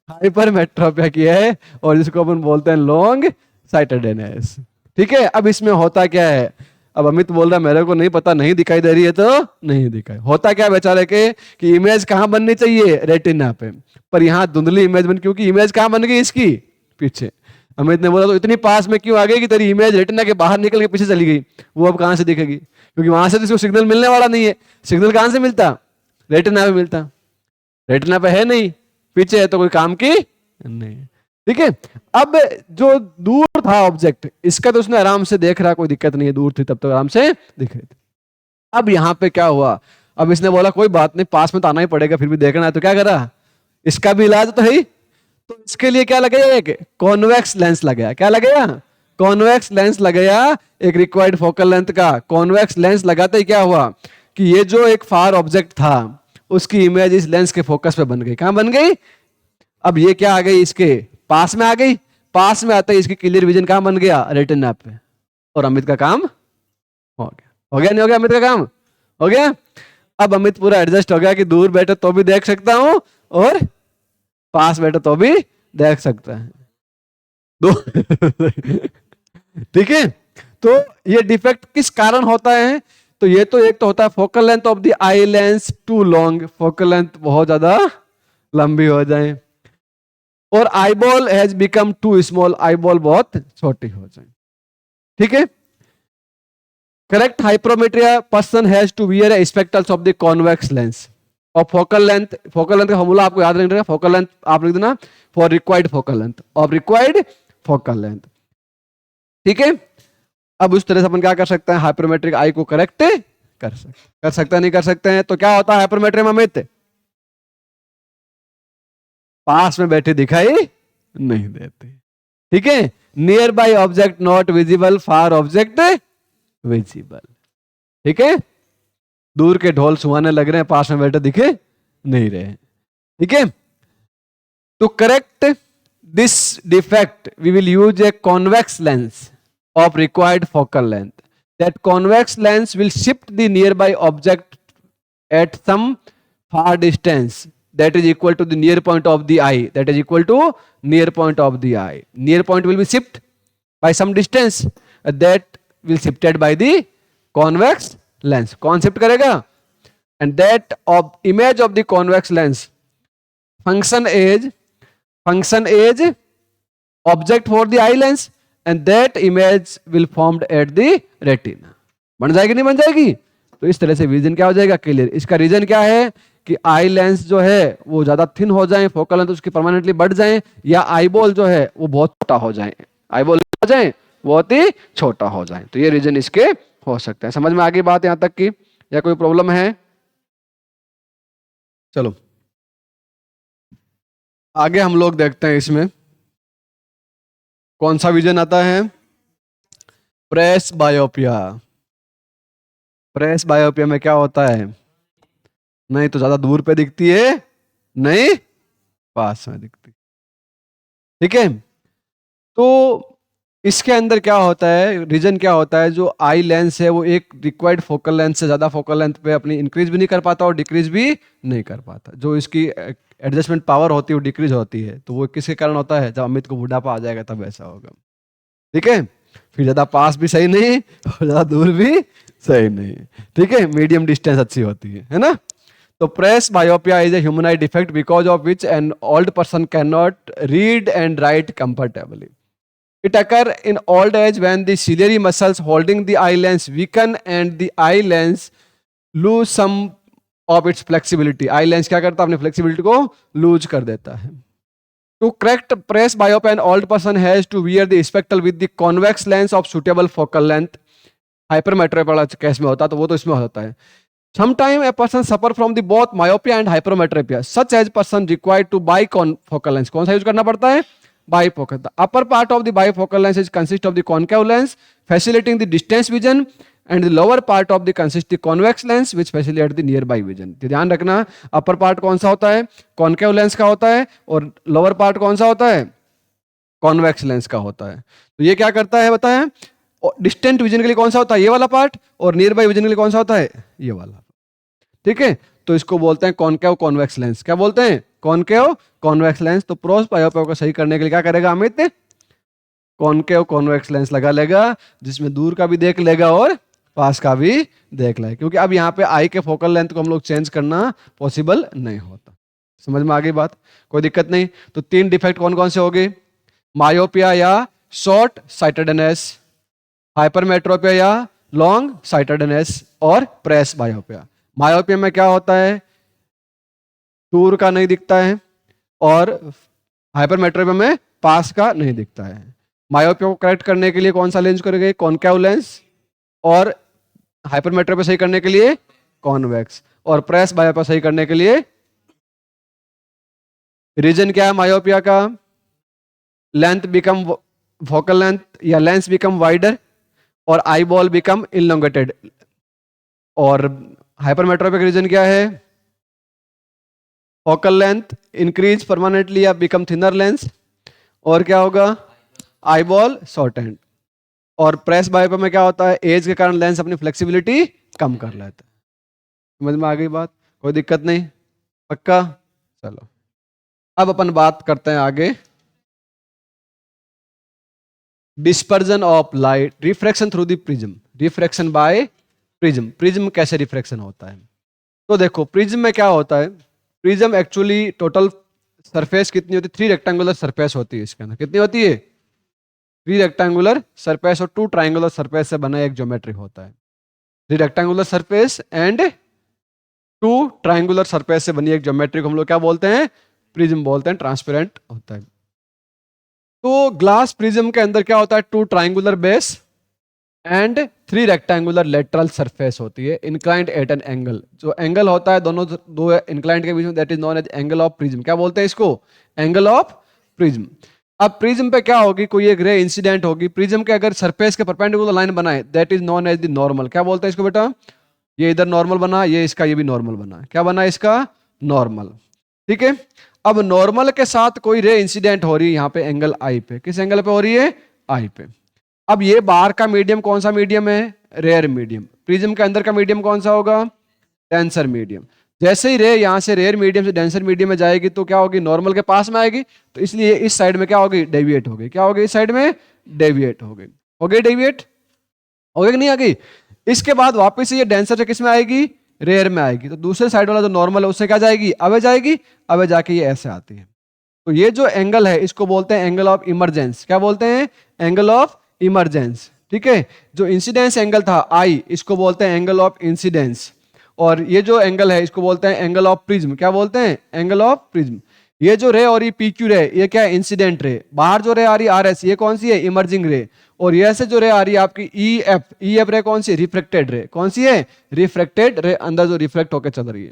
हाइपरमेट्रोपिया की है, और जिसको अपन बोलते हैं लॉन्ग साइटेडनेस। ठीक है, अब इसमें होता क्या है, अब अमित बोल रहा है मेरे को नहीं पता, नहीं दिखाई दे रही है तो नहीं दिखाई, होता क्या है बेचारे के कि इमेज कहां बननी चाहिए, रेटिना पे, पर यहां धुंधली इमेज बन, क्योंकि इमेज कहां बन गई इसकी, पीछे। अमित ने बोला तो इतनी पास में क्यों आ गई कि तेरी इमेज रेटिना के बाहर निकल के पीछे चली गई, वो अब कहां से दिखेगी, क्योंकि वहां से तो इसको सिग्नल मिलने वाला नहीं है। सिग्नल कहां से मिलता, रेटिना पे मिलता, रेटिना पे है नहीं, पीछे है तो कोई काम की नहीं। ठीक है, अब जो दूर था ऑब्जेक्ट, इसका तो उसने आराम से देख रहा, कोई दिक्कत नहीं है, दूर थी तब तो आराम से दिख रही थी। अब यहां पे क्या हुआ, अब इसने बोला कोई बात नहीं, पास में तो आना ही पड़ेगा, फिर भी देखना है, तो क्या करा, इसका भी इलाज तो है ही। तो इसके लिए क्या लगाया, एक कॉन्वेक्स लेंस लगाया। क्या लगाया, कॉन्वेक्स लेंस लगाया, एक रिक्वायर्ड फोकल लेंथ का कॉन्वेक्स लेंस लगाते ही क्या हुआ कि ये जो एक फार ऑब्जेक्ट था उसकी इमेज इस लेंस के फोकस पे बन गई। कहां बन गई, अब ये क्या आ गई, इसके पास में आ गई, पास में आते ही इसकी क्लियर विजन कहां बन गया, रेटिना पे, और अमित का काम हो गया। हो गया नहीं हो गया, अमित का काम हो गया। अब अमित पूरा एडजस्ट हो गया कि दूर बैठे तो भी देख सकता हूं और पास बैठे तो भी देख सकता है, दो ठीक है। तो ये डिफेक्ट किस कारण होता है, तो ये तो एक तो होता है focal length of the eye lens too long, focal length बहुत ज्यादा लंबी हो जाए, और eyeball has become too small, eyeball बहुत छोटी हो जाए। ठीक है, correct hypermetropia person has to wear a spectacles of the convex lens, और फोकल लेंथ, फोकल लेंथ का फॉर्मूला आपको याद रखना, फोकल लेंथ आप लिख देना for required focal length, of required focal length. ठीक है, अब उस तरह से अपन क्या कर सकते हैं, हाइपरमेट्रिक आई को करेक्ट कर सकते हैं, नहीं कर सकते हैं, तो क्या होता है हाइपरमेट्रिक में अमित, पास में बैठे दिखाई नहीं देते। ठीक है, near by object not visible, far object visible. ठीक है, दूर के ढोल सुहाने लग रहे हैं, पास में बैठे दिखे नहीं रहे। ठीक है, to correct this defect we will use a convex lens of required focal length. That convex lens will shift the nearby object at some far distance that is equal to the near point of the eye. That is equal to near point of the eye. Near point will be shifted by some distance that will shifted by the convex lens. कौन shift करेगा? And that of image of the convex lens function is object for the eye lens. And that image will formed at the retina. बन जाएगी नहीं बन जाएगी, तो इस तरह से विजन क्या हो जाएगा, क्लियर। इसका रीजन क्या है कि आई लेंस जो है वो ज्यादा थिन हो जाए, फोकल लेंथ उसकी परमानेंटली बढ़ जाए, या आईबॉल जो है वो बहुत छोटा हो जाए, आईबॉल हो जाए बहुत ही छोटा हो जाए, तो ये रीजन इसके हो सकता है। समझ में आ गई बात यहां तक की, या कोई प्रॉब्लम है? चलो आगे हम लोग देखते हैं इसमें कौन सा विजन आता है, प्रेस बायोपिया। प्रेस बायोपिया में क्या होता है, नहीं तो ज्यादा दूर पे दिखती है, नहीं पास में दिखती। ठीक है, तो इसके अंदर क्या होता है, रीजन क्या होता है, जो आई लेंस है वो एक रिक्वायर्ड फोकल लेंथ से ज्यादा फोकल लेंथ पे अपनी इंक्रीज भी नहीं कर पाता और डिक्रीज भी नहीं कर पाता, जो इसकी एडजस्टमेंट पावर होती है वो डिक्रीज होती है। तो वो किसके कारण होता है, जब अमित को बुढ़ापा आ जाएगा तब ऐसा होगा। ठीक है, फिर ज्यादा पास भी सही नहीं और ज्यादा दूर भी सही नहीं। ठीक है, मीडियम डिस्टेंस अच्छी होती है ना। तो presbyopia is a human eye defect because of which an old person can not read and write comfortably. It occur in old age when the ciliary muscles holding the eye lens weaken and the eye lens lose some of its flexibility. Eye lens क्या करता है, अपनी flexibility को loose कर देता है। To correct presbyopia an old person has to wear the spectacle with the convex lens of suitable focal length. Hypermetropia case में होता है तो वो तो इसमें होता है। Sometime a person suffer from the both myopia and hypermetropia. Such as person required to bifocal lens. कौन सा यूज करना पड़ता है, bifocal. The upper part of the bifocal lens is consist of the concave lens facilitating the distance vision and the lower part of the consist the convex lens which facilitate the nearby vision. तो ध्यान रखना upper part कौन सा होता है, concave lens का होता है, और lower part कौन सा होता है, convex lens का होता है। तो ये क्या करता है बताएं, डिस्टेंट विजन के लिए कौन सा होता है, ये वाला पार्ट, और नियर बाई विजन के लिए कौन सा होता है, ये वाला। ठीक है, तो इसको बोलते हैं कॉनकेव कॉन्वेक्स लेंस। क्या बोलते हैं, कॉनकेव कॉन्वेक्स लेंस। तो प्रोस बायोपिया को सही करने के लिए क्या करेगा अमित, कॉनकेव कॉन्वेक्स लेंस लगा लेगा, जिसमें दूर का भी देख लेगा और पास का भी देख लेगा, क्योंकि अब यहाँ पे आई के फोकल लेंथ को हम लोग चेंज करना पॉसिबल नहीं होता। समझ में आ गई बात, कोई दिक्कत नहीं। तो 3 डिफेक्ट कौन कौन से हो गए, मायोपिया या शॉर्ट साइटेडनेस, हाइपरमेट्रोपिया या लॉन्ग साइटेडनेस, और प्रेस बायोपिया। मायोपिया में क्या होता है, दूर का नहीं दिखता है, और हाइपरमेट्रोपिया में पास का नहीं दिखता है। मायोपिया को करेक्ट करने के लिए कौन सा लेंस करेंगे, कॉनकेव लेंस, और हाइपरमेट्रोपिया सही करने के लिए कॉन्वेक्स, और प्रेस बायोपिया सही करने के लिए, रीजन क्या है मायोपिया का, लेंथ बिकम फोकल लेंथ या लेंस बिकम वाइडर और आई बॉल बिकम इनलोंगेटेड। और हाइपरमेट्रोपिया का रीजन क्या है, फोकल लेंथ इंक्रीज परमानेंटली या बिकम थिनर लेंस, और क्या होगा, आई बॉल शॉर्टेंड। और प्रेस बायोपिया में क्या होता है, एज के कारण लेंस अपनी फ्लेक्सिबिलिटी कम कर लेता है। समझ में आ गई बात, कोई दिक्कत नहीं, पक्का। चलो अब अपन बात करते हैं आगे, dispersion of light, refraction through the prism, refraction by prism. Prism कैसे रिफ्रैक्शन होता है, तो देखो प्रिज्म में क्या होता है, प्रिज्म एक्चुअली टोटल सरफेस कितनी होती है, 3 रेक्टेंगुलर सरफेस होती है इसके अंदर, कितनी होती है, 3 रेक्टेंगुलर सरफेस और 2 ट्राइंगुलर सरफेस से बना एक ज्योमेट्री होता है। 3 rectangular surface and 2 triangular surface से बनी एक ज्योमेट्री को हम लोग क्या बोलते हैं, प्रिज्म बोलते हैं, ट्रांसपेरेंट होता है। तो ग्लास प्रिज्म के अंदर क्या होता है, 2 triangular base and 3 rectangular lateral surface होती है, इंक्लाइंड एट एन एंगल। जो एंगल होता है दोनों 2 इंक्लाइंड के बीच में, that is known as angle of prism. क्या बोलते हैं इसको, एंगल ऑफ प्रिज्म। अब प्रिज्म पे क्या होगी, कोई एक रे इंसिडेंट होगी, प्रिज्म के अगर सरफेस के परपेंडिकुलर लाइन बनाए, that is known as the normal. क्या बोलते हैं इसको बेटा, ये इधर नॉर्मल बना, ये इसका ये भी नॉर्मल बना, क्या बना इसका, नॉर्मल। ठीक है, अब नॉर्मल के साथ कोई रे इंसिडेंट हो रही है यहाँ पे एंगल आई पे, किस एंगल पे हो रही है, आई पे। अब ये बाहर का मीडियम कौन सा मीडियम है, रेयर मीडियम। प्रिज्म के अंदर का मीडियम कौन सा होगा, डेंसर मीडियम। जैसे ही रे यहाँ से रेयर मीडियम से डेंसर मीडियम में जाएगी तो क्या होगी, नॉर्मल के पास में आएगी, तो इसलिए इस साइड में क्या होगी, डेविएट होगी। क्या होगी, इस साइड में डेविएट हो गई, हो गई डेविएट, हो गई कि नहीं आ गई। इसके बाद वापस ये डेंसर से किस में आएगी, रेयर में आएगी, तो दूसरे साइड वाला जो नॉर्मल है उससे क्या जाएगी, अवे जाएगी, अवे जाके ये ऐसे आती है। तो ये जो एंगल है इसको बोलते हैं एंगल ऑफ इमरजेंस। क्या बोलते हैं, एंगल ऑफ इमरजेंस। ठीक है, जो इंसिडेंस एंगल था आई, इसको बोलते हैं एंगल ऑफ इंसिडेंस, और ये जो एंगल है इसको बोलते हैं एंगल ऑफ प्रिज्म। क्या बोलते हैं, एंगल ऑफ प्रिज्म। ये जो रे और ये पीक्यू रे, ये क्या है, इंसिडेंट रे। बाहर जो रे आ रही आर एस, ये कौन सी है, इमर्जिंग रे। और ये से जो रे आ रही है आपकी ई एफ, ई एफ रे कौन सी, रिफ्लेक्टेड रे। कौन सी है, रिफ्लेक्टेड रे, अंदर जो रिफ्लेक्ट होकर चल रही है।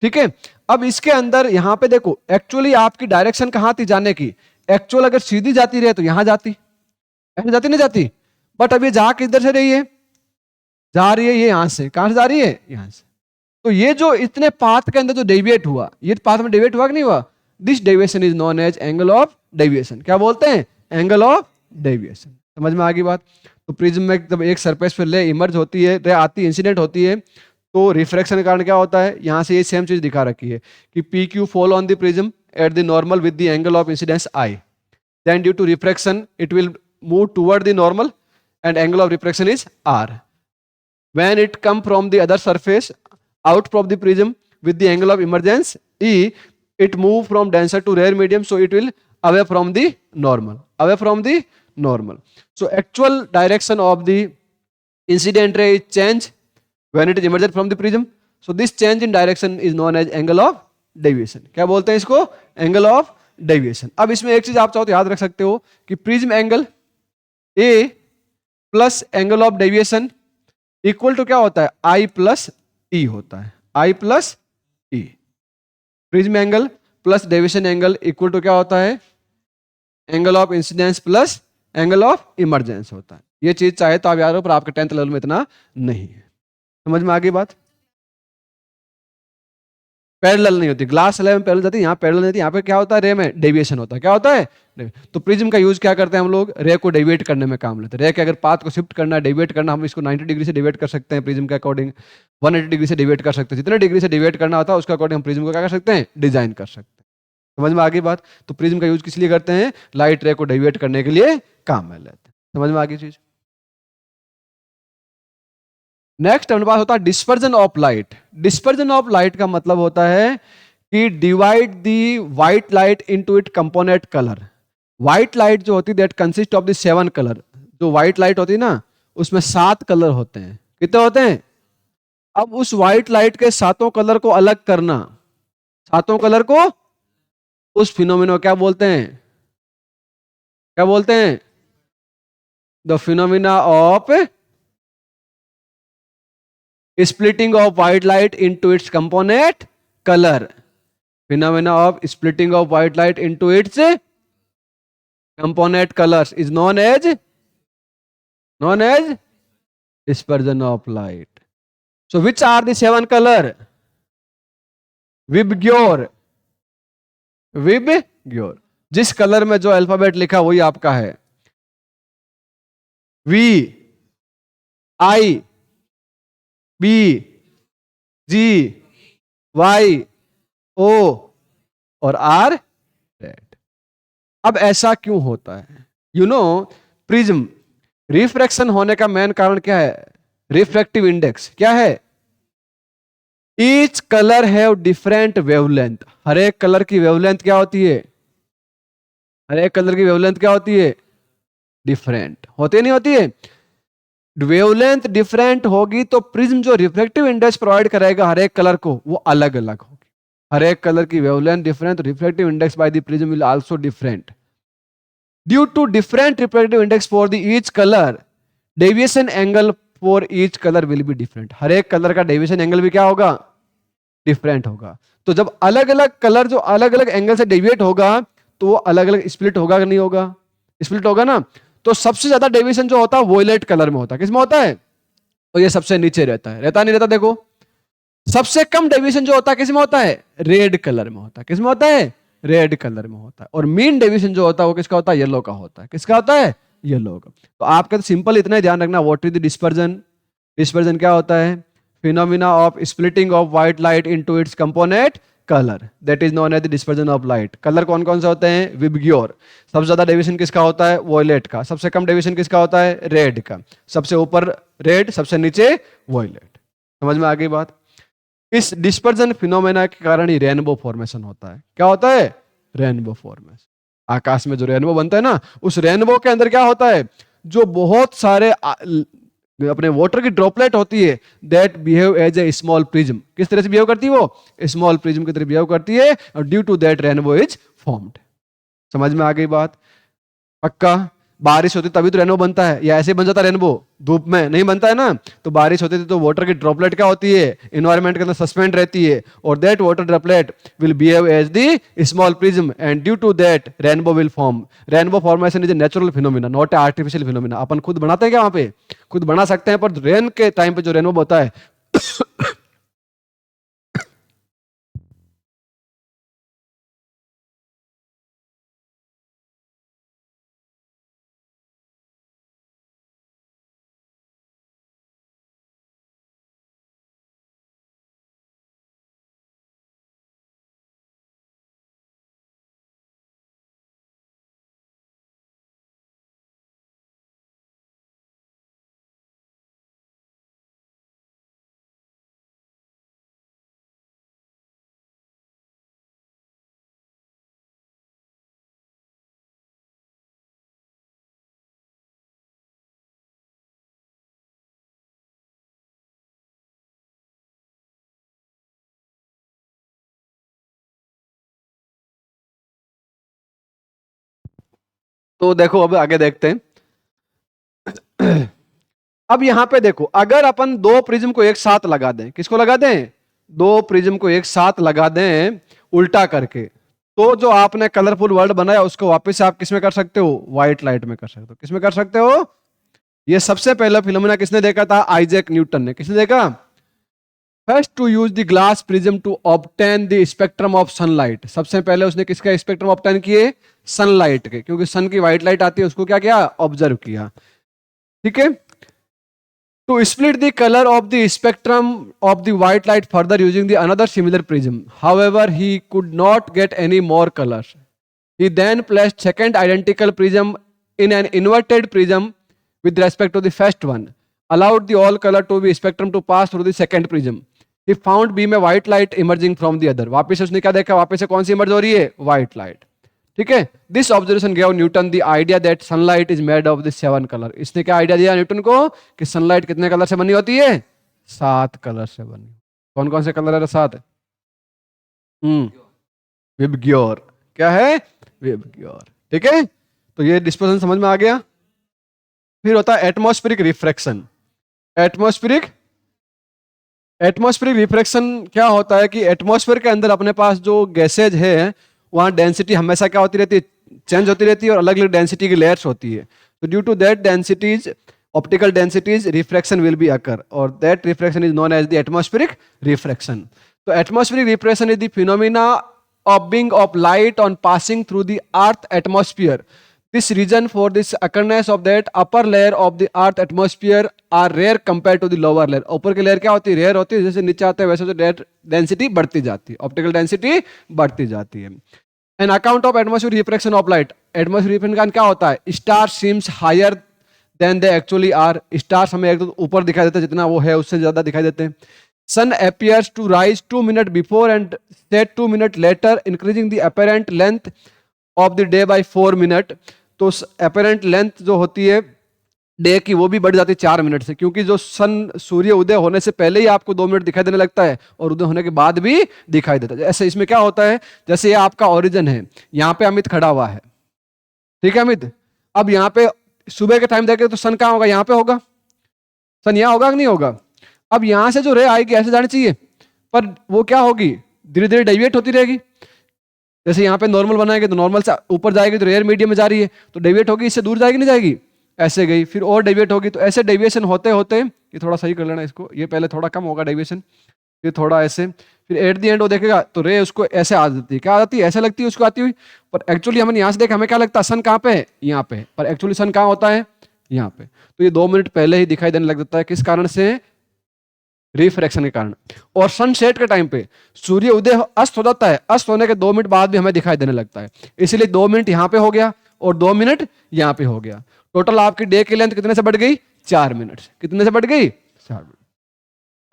ठीक है, अब इसके अंदर यहाँ पे देखो, एक्चुअली आपकी डायरेक्शन कहाँ थी जाने की, एक्चुअल अगर सीधी जाती रहे तो यहाँ जाती, ऐसे जाती नहीं जाती, बट अब ये जा किधर से रही है, जा रही है ये यहाँ से, कहाँ से जा रही है, यहाँ से। तो ये जो इतने पाथ के अंदर जो डेविएट हुआ, ये पाथ में डेविएट हुआ कि नहीं हुआ, this deviation is known as angle of deviation. क्या बोलते हैं, एंगल ऑफ डेविएशन। समझ में आ गई बात। तो प्रिज्म में जब एक सरफेस पे रे इमर्ज होती है, रे आती है, इंसिडेंट होती है, तो रिफ्रैक्शन के कारण क्या होता है, यहाँ से ये सेम चीज दिखा रखी है कि P Q fall on the prism at the normal with the angle of incidence i, then due to refraction it will move toward the normal and angle of refraction is R. When it come from the other surface out from the prism with the angle of emergence E, it move from denser to rare medium, so it will away from the normal, away from the normal. So actual direction of the incident ray is change when it is emerged from the prism. So this change in direction is known as angle of deviation. क्या बोलते हैं इसको? Angle of deviation. अब इसमें एक चीज आप चाहो तो याद रख सकते हो कि prism angle A plus angle of deviation equal to क्या होता है? आई प्लस ई होता है, I plus E. Prism angle plus deviation angle equal to क्या होता है? Angle of incidence plus angle of emergence होता है। ये चीज चाहे तो आप याद रखो, पर आपके 10th लेवल में इतना नहीं है। समझ में आ गई बात? पैरेलल नहीं होती, ग्लास स्लैब में पैरेलल जाती है, यहाँ पैरेलल नहीं होती। यहाँ पे क्या होता है? रे में डेविएशन होता है। क्या होता है? तो प्रिज्म का यूज क्या करते हैं हम लोग? रे को डेविएट करने में काम लेते हैं। रे के अगर पाथ को शिफ्ट करना है, डेविएट करना, हम इसको 90 डिग्री से डेविएट कर सकते हैं प्रिज्म के अकॉर्डिंग, 180 डिग्री से डेविएट कर सकते हैं। जितने डिग्री से डेविएट करना होता है उसके अकॉर्डिंग हम प्रिज्म को क्या कर सकते हैं? डिजाइन कर सकते हैं। समझ में आ गई बात? तो प्रिज्म का यूज किस लिए करते हैं? लाइट रे को डेविएट करने के लिए काम में लेते हैं। समझ में आ गई चीज? नेक्स्ट हमारे पास होता है dispersion of light. Dispersion of light का मतलब होता है कि divide the white light into it component colour. White light जो होती है that consist of the 7 colour. जो व्हाइट लाइट होती है ना, उसमें 7 कलर होते हैं। कितने होते हैं? अब उस व्हाइट लाइट के सातों कलर को अलग करना, सातों कलर को, उस फिनोमिना क्या बोलते हैं? क्या बोलते हैं? The phenomena of splitting of white light into its component color. Phenomena of splitting of white light into its component colors is known as dispersion of light. So which are the 7 color? VIBGYOR, VIBGYOR. जिस colour में जो alphabet लिखा वही आपका है। V, I, B, G, Y, O और R red. अब ऐसा क्यों होता है? यू नो, प्रिज्म रिफ्रैक्शन होने का मेन कारण क्या है? Refractive index. क्या है? Each colour have different wavelength. हर एक कलर की वेवलेंथ क्या होती है? हर एक कलर की वेवलेंथ क्या होती है? डिफरेंट होती नहीं होती है? वेवलेंथ डिफरेंट होगी तो प्रिज्म जो रिफ्रैक्टिव इंडेक्स प्रोवाइड करेगा हर एक कलर को, वो अलग अलग होगी। हर एक कलर की wavelength different, refractive index by the prism will also different. Due to different refractive index for the each colour, deviation angle for each colour will be different. हर एक कलर का डेविएशन एंगल भी क्या होगा? Different होगा। तो जब अलग अलग कलर जो अलग अलग एंगल से डेविएट होगा तो वो अलग अलग स्प्लिट होगा कि नहीं होगा? स्प्लिट होगा ना। तो सबसे ज्यादा डेविएशन जो होता है वोयलेट कलर में होता है। किसमें होता है? तो ये सबसे नीचे रहता है। रहता नहीं रहता? देखो, सबसे कम डेविएशन जो होता है किसमें होता है? रेड कलर में होता है। किसमें होता है? रेड कलर में होता है। और मीन डेविएशन जो होता है वो किसका होता है? येलो का होता है। किसका होता है? येलो का। तो आपका तो सिंपल इतना ही ध्यान रखना, what is the dispersion. Dispersion क्या होता है? Phenomena of splitting of white light into its component colour, that is known as the dispersion of light. Colour कौन कौन से होते हैं? विबग्योर। सबसे ज्यादा डेविएशन किसका होता है? वॉयलेट का। सबसे कम डेविएशन किसका होता है? रेड का। सबसे ऊपर रेड, सबसे नीचे वॉयलेट। समझ में आ गई बात? इस डिस्पर्जन फिनोमेना के कारण ही रेनबो फॉर्मेशन होता है। क्या होता है? Rainbow formation. आकाश में जो रेनबो बनता है ना, उस रेनबो के अंदर क्या होता है? जो बहुत सारे अपने वाटर की ड्रॉपलेट होती है, that behave as a small prism. किस तरह से बिहेव करती है वो? स्मॉल प्रिज्म की तरह बिहेव करती है, और due to that rainbow is formed. समझ में आ गई बात? पक्का? बारिश होती तभी तो रेनबो बनता है, या ऐसे बन जाता रेनबो? धूप में नहीं बनता है ना। तो बारिश होती थी तो वाटर की ड्रॉपलेट क्या होती है? इन्वायरमेंट के अंदर सस्पेंड रहती है, और that water droplet will behave as the small prism, and due to that rainbow will form. Rainbow formation is a natural phenomena, not a artificial phenomena. अपन खुद बनाते हैं क्या? वहां पे खुद बना सकते हैं, पर रेन के टाइम पे जो रेनबो होता है तो देखो अब आगे देखते हैं। अब यहां पे देखो, अगर अपन दो प्रिज्म को एक साथ लगा दें, किसको लगा दें? दो प्रिज्म को एक साथ लगा दें उल्टा करके, तो जो आपने कलरफुल वर्ल्ड बनाया उसको वापस आप किसमें कर सकते हो? व्हाइट लाइट में कर सकते हो। किसमें कर सकते हो? ये सबसे पहला फिनोमेना किसने देखा था? आइजैक न्यूटन ने। किसने देखा? First to use the glass prism to obtain the spectrum of sunlight. सबसे पहले उसने किसका स्पेक्ट्रम ऑब्टेन किए? सनलाइट के, क्योंकि सन की व्हाइट लाइट आती है, उसको क्या किया? ऑब्जर्व किया। ठीक है। To split the color of the spectrum of the white light further using the another similar prism. However, he could not get any more colors. He then placed second identical prism in an inverted prism with respect to the first one. Allowed the all color to be spectrum to pass through the second prism. He found beam of white light emerging from the other. वापस से उसने क्या देखा? वापस से कौन सी emerge हो रही है? White light. ठीक है। This observation gave Newton the idea that sunlight is made of the 7 colour. इसने क्या आइडिया दिया न्यूटन को कि सनलाइट कितने कलर से बनी होती है? 7 कलर से बनी। कौन कौन से कलर है? 7। विबग्योर। क्या है? विबग्योर। ठीक है। तो ये डिस्पर्सन समझ में आ गया। फिर होता है एटमॉस्फेरिक रिफ्रैक्शन। एटमॉस्फेरिक रिफ्रैक्शन क्या होता है कि एटमॉस्फेयर के अंदर अपने पास जो गैसेज है वहां डेंसिटी हमेशा क्या होती रहती है? चेंज होती रहती है, और अलग अलग डेंसिटी की लेयर्स होती है। तो due to that densities, optical densities, refraction will be occur, और that refraction is known as the atmospheric refraction. तो atmospheric refraction is the phenomena of being of light on passing through the earth atmosphere. This reason for this occurrence of that upper layer of the earth atmosphere are rare compared to the lower layer. ऊपर की layer क्या होती है? Rare होती है। जैसे नीचे आते हैं वैसे तो डेंसिटी बढ़ती जाती है, ऑप्टिकल डेंसिटी बढ़ती जाती है। An account of atmospheric refraction of light. Atmospheric refraction का क्या होता है? Star seems higher than they actually are. Stars हमें एक तो ऊपर दिखाई देते हैं, जितना वो है उससे ज्यादा दिखाई देते हैं। Sun appears to rise 2 minutes before and set 2 minutes later, increasing the apparent length of the day by 4 minutes. तो apparent length जो होती है डे की वो भी बढ़ जाती है 4 मिनट से, क्योंकि जो सन सूर्य उदय होने से पहले ही आपको 2 मिनट दिखाई देने लगता है और उदय होने के बाद भी दिखाई देता है। ऐसे इसमें क्या होता है, जैसे ये आपका ओरिजिन है, यहाँ पे अमित खड़ा हुआ है। ठीक है अमित, अब यहाँ पे सुबह के टाइम देखें तो सन कहाँ होगा? यहाँ पे होगा। सन यहाँ होगा कि नहीं होगा? अब यहां से जो रे आएगी ऐसे जानी चाहिए, पर वो क्या होगी? धीरे धीरे डेविएट होती रहेगी। जैसे यहाँ पे नॉर्मल बनाएंगे तो नॉर्मल से ऊपर जाएगी तो रेयर मीडियम में जा रही है, तो डेविएट होगी, इससे दूर जाएगी नहीं जाएगी? ऐसे गई, फिर और डेविएट होगी। तो ऐसे डेविएशन होते होते, ये थोड़ा सही कर लेना इसको, ये पहले थोड़ा कम होगा डेविएशन, फिर थोड़ा ऐसे, फिर एट द एंड वो देखेगा तो रे उसको ऐसे आ जाती है। क्या आ जाती है? ऐसे लगती है उसको आती हुई, पर एक्चुअली हमने यहाँ से देखा, हमें क्या लगता है सन कहाँ पे है? यहाँ पे, पर एक्चुअली सन कहाँ होता है? यहाँ पे। तो ये 2 मिनट पहले ही दिखाई देने लग जाता है। किस कारण से? रिफ्रैक्शन के कारण। और सनसेट के टाइम पे सूर्य उदय अस्त हो जाता है, अस्त होने के 2 मिनट बाद भी हमें दिखाई देने लगता है। इसलिए 2 मिनट यहाँ पे हो गया और 2 मिनट यहाँ पे हो गया। टोटल आपकी डे की लेंथ कितने से बढ़ गई? 4 मिनट। कितने से बढ़ गई? 4 मिनट।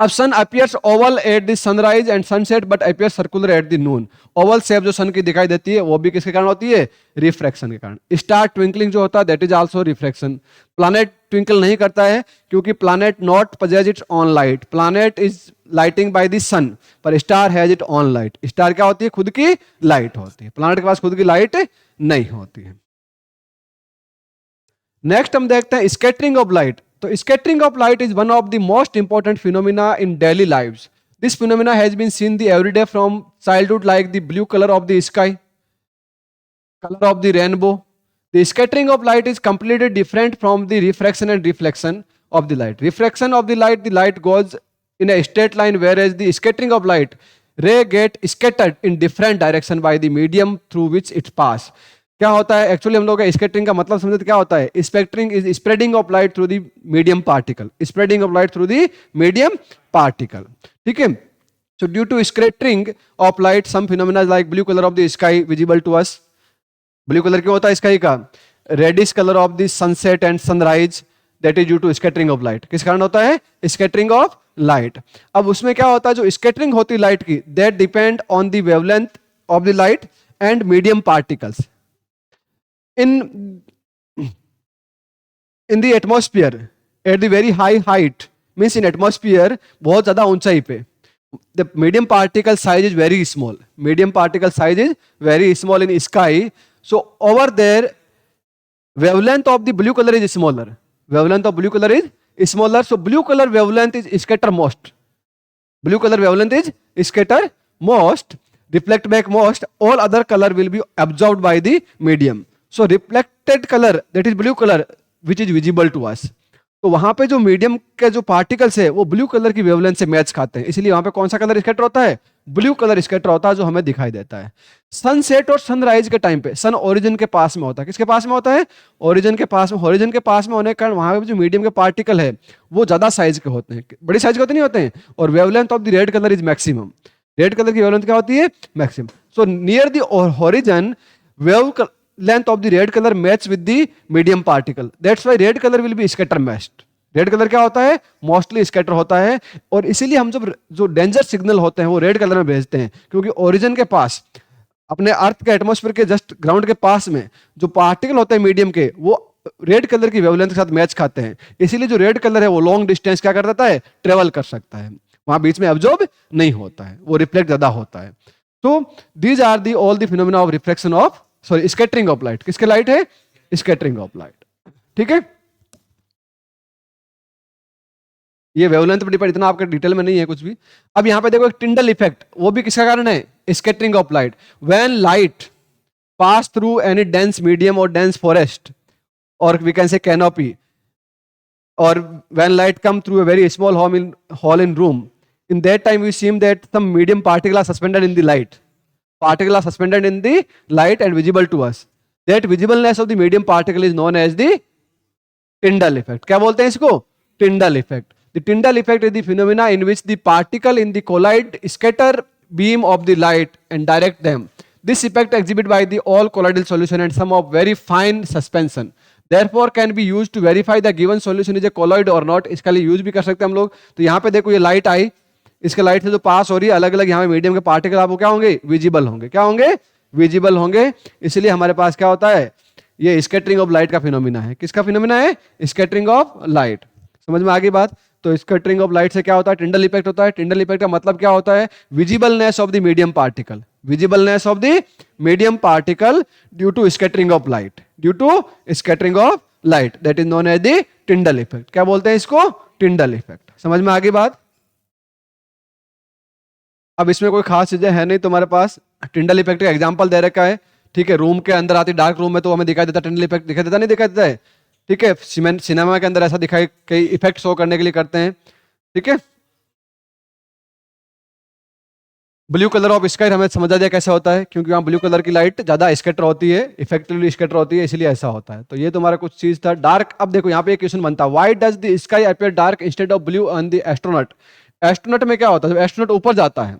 अब sun appears oval at the sunrise and sunset but appears circular at the noon. Oval shape जो सन की दिखाई देती है वो भी किसके कारण होती है? रिफ्रैक्शन के कारण। स्टार ट्विंकलिंग जो होता है that is also refraction. Planet twinkle नहीं करता है क्योंकि planet not possess its own light. Planet is lighting by the sun, पर star has it own light. Star क्या होती है? खुद की लाइट होती है। प्लैनेट के पास खुद की लाइट नहीं होती है। नेक्स्ट हम देखते हैं स्कैटरिंग ऑफ लाइट। तो scattering of light is one of the most important phenomena in daily lives. This phenomena has been seen the everyday from childhood, like the blue colour of the sky, color of the rainbow. The scattering of light is completely different from the refraction and reflection of the light. Refraction of the light goes in a straight line, whereas the scattering of light, ray get scattered in different direction by the medium through which it pass. क्या होता है actually? हम लोग scattering का मतलब समझते क्या होता है? Scattering is spreading of light through the medium particle. Spreading of light through the medium particle. ठीक है। So due to scattering of light, some phenomena like blue color of the sky visible to us. Blue colour क्यों होता है sky का? Reddish colour of the sunset and sunrise, that is due to scattering of light. किस कारण होता है? Scattering of light. अब उसमें क्या होता है, जो स्कैटरिंग होती है लाइट की, that depend on the wavelength of the light and medium particles in the atmosphere at the very high height. Means in atmosphere बहुत ज्यादा ऊंचाई पे, the medium particle size is very small. Medium particle size is very small in sky. So over there Wavelength of the blue color is smaller. Wavelength of blue color is smaller. So blue color wavelength is scatter most. Blue color wavelength is scatter most, reflect back most. All other color will be absorbed by the medium. So reflected color, that is blue color, which is visible to us. तो वहां पे जो medium के जो particles है वो blue colour की wavelength से मैच खाते हैं, इसलिए वहां पे कौन सा कलर स्कैटर होता है? ब्लू कलर स्कैटर होता है, जो हमें दिखाई देता है। सनसेट और सनराइज के टाइम पे सन ओरिजिन के पास में होता है। किसके पास में होता है? ओरिजिन के पास में। ओरिजिन के पास में होने के कारण वहां पे जो मीडियम के पार्टिकल है वो ज्यादा साइज के होते हैं, बड़ी साइज के होते नहीं होते हैं। और wavelength of the red colour is maximum. Red colour की वेवलेंथ क्या होती है? Maximum. So near the horizon wave length of the red colour match with the medium particle, that's why red colour will B scatter matched. Red colour क्या होता है? Mostly scatter होता है। और इसीलिए हम जब जो डेंजर सिग्नल होते हैं वो रेड कलर में भेजते हैं, क्योंकि ओरिजिन के पास, अपने अर्थ के एटमॉस्फेयर के जस्ट ग्राउंड के पास में जो पार्टिकल होते हैं मीडियम के, वो रेड कलर की वेवलेंथ के साथ मैच खाते हैं। इसीलिए जो रेड कलर है वो लॉन्ग डिस्टेंस क्या कर देता है? ट्रेवल कर सकता है, वहां बीच में एब्जॉर्ब नहीं होता है, वो रिफ्लेक्ट ज्यादा होता है। तो these are the all the phenomena of reflection of, sorry, scattering of light. किसके लाइट है? Scattering of light. ठीक है, ये वेवलेंथ पर डिपेंड, इतना आपके डिटेल में नहीं है कुछ भी। अब यहां पे देखो एक टिंडल इफेक्ट, वो भी किसका कारण है? Scattering of light. When light pass through any dense medium और डेंस फॉरेस्ट, और we can say canopy, or when light come through a very small hole in room, in that time we seem that some medium particle are suspended in the light. Particle are suspended in the light and visible to us. That visibleness of the medium particle is known as the Tyndall effect. क्या बोलते हैं इसको? Tyndall effect. The Tyndall effect is the phenomena in which the particle in the collide scatter beam of the light and direct them. This effect exhibited by the all colloidal solution and some of very fine suspension. Therefore can be used to verify the given solution is a colloid or not. इसका लिए use भी कर सकते हैं हम लोग। तो यहाँ पे देखो ये लाइट आई, इसके लाइट से जो पास हो रही है, अलग अलग यहाँ पे मीडियम के पार्टिकल आपको क्या होंगे? विजिबल होंगे। क्या होंगे? विजिबल होंगे। इसलिए हमारे पास क्या होता है? ये स्कैटरिंग ऑफ लाइट का फिनोमिना है। किसका फिनोमिना है? Scattering of light. समझ में आ गई बात? तो स्कैटरिंग ऑफ लाइट से क्या होता है? टिंडल इफेक्ट होता है। टिंडल इफेक्ट का मतलब क्या होता है? Visibleness of the medium particle, visibleness of the medium particle due to scattering of light, due to scattering of light, that is known as the Tyndall effect. क्या बोलते हैं इसको? Tyndall effect. समझ में आ गई बात? अब इसमें कोई खास चीजें है नहीं तुम्हारे पास। टिंडल इफेक्ट का एग्जांपल दे रखा है। ठीक है, रूम के अंदर आती, डार्क रूम में तो हमें दिखाई देता टिंडल इफेक्ट, दिखाई देता नहीं दिखाई देता है? ठीक है, सिनेमा के अंदर ऐसा दिखाई, कई इफेक्ट शो करने के लिए करते हैं। ठीक है, ब्लू कलर ऑफ स्काई हमें समझा दिया कैसे होता है, क्योंकि वहां ब्लू कलर की लाइट ज्यादा स्कैटर होती है, इफेक्टिवली स्कैटर होती है, इसलिए ऐसा होता है। तो ये तुम्हारा कुछ चीज था। डार्क, अब देखो यहाँ पे एक क्वेश्चन बनता है, why does the sky appear dark instead of blue on the astronaut? Astronaut में क्या होता है? जब एस्ट्रोनॉट ऊपर जाता है,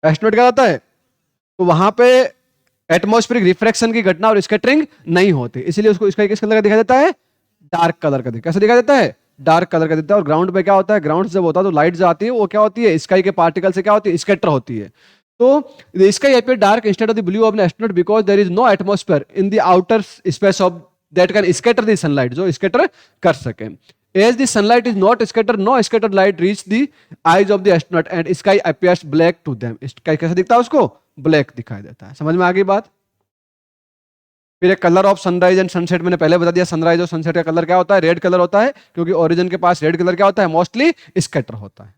एस्ट्रोनॉट क्या होता है? तो वहां पे एटमॉस्फेरिक रिफ्रैक्शन की घटना और स्कैटरिंग नहीं होती, इसलिए उसको स्काई किस कलर का दिखाई देता है? डार्क कलर का। कैसे दिखाई देता है? डार्क कलर का देता है। और ग्राउंड पे क्या होता है? ग्राउंड जब होता है तो लाइट जो आती है वो क्या होती है? स्काई के पार्टिकल से क्या होती है? स्कैटर होती है। तो sky appear dark instead of the blue of the astronaut because there is no atmosphere in the outer space of that can scatter the sunlight, जो स्कैटर कर सके। As the sunlight is not scattered, no scattered light reach the eyes of the astronaut and sky appears black to them. Sky कैसा दिखता है उसको? Black दिखाई देता है। समझ में आ गई बात? फिर एक colour of sunrise and sunset मैंने पहले बता दिया। सनराइज और सनसेट का कलर क्या होता है? रेड कलर होता है, क्योंकि ओरिजिन के पास रेड कलर क्या होता है? मोस्टली स्कैटर होता है।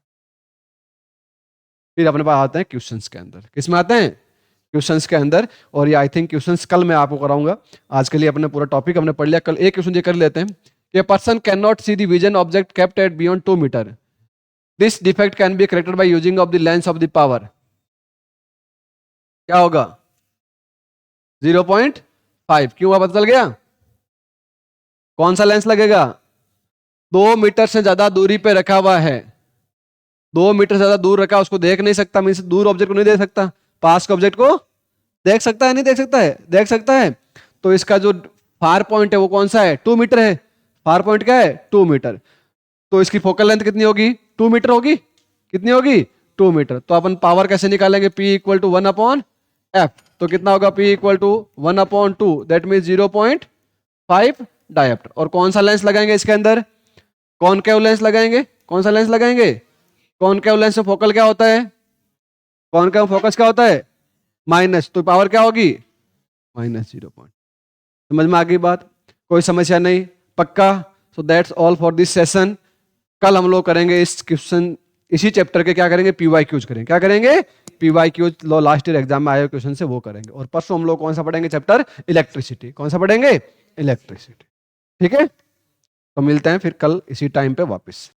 फिर अपने पास आते हैं क्वेश्चंस के अंदर। किस में आते हैं? क्वेश्चंस के अंदर। और ये आई थिंक क्वेश्चंस कल मैं आपको कराऊंगा। आज के लिए अपने पूरा टॉपिक हमने पढ़ लिया, कल एक क्वेश्चन ये कर लेते हैं। A person cannot see the vision object kept at beyond 2 meter. This defect can be corrected by using of the lens of the power. क्या होगा? 0.5। क्यों हुआ? पता चल गया? कौन सा लेंस लगेगा? 2 मीटर से ज्यादा दूरी पे रखा हुआ है, 2 मीटर से ज्यादा दूर रखा, उसको देख नहीं सकता, मीन दूर ऑब्जेक्ट को नहीं देख सकता, पास के ऑब्जेक्ट को देख सकता है? नहीं देख सकता है? देख सकता है। तो इसका जो फार पॉइंट है वो कौन सा है? 2 मीटर है। फार पॉइंट क्या है? 2 मीटर। तो इसकी फोकल लेंथ कितनी होगी? 2 मीटर होगी। कितनी होगी? 2 मीटर। तो अपन पावर कैसे निकालेंगे? P equal to 1/f। तो कितना होगा? P equal to 1/2, that mean 0.5 dioptre. और कौन सा लेंस लगाएंगे इसके अंदर? कॉनकेव लेंस लगाएंगे। कौन सा लेंस लगाएंगे? कॉनकेव लेंस में फोकल क्या होता है? कॉनकेव फोकस क्या होता है? माइनस। तो पावर क्या होगी? -0. समझ में आ गई बात? कोई समस्या नहीं? पक्का? So that's all for this session. कल हम लोग करेंगे इस क्वेश्चन, इसी चैप्टर के क्या करेंगे, पीवाईक्यूज करेंगे। क्या करेंगे? पीवाईक्यूज, लो लास्ट ईयर एग्जाम में आए क्वेश्चन से वो करेंगे। और परसों हम लोग कौन सा पढ़ेंगे चैप्टर? इलेक्ट्रिसिटी। कौन सा पढ़ेंगे? इलेक्ट्रिसिटी। ठीक है, तो मिलते हैं फिर कल इसी टाइम पे वापस।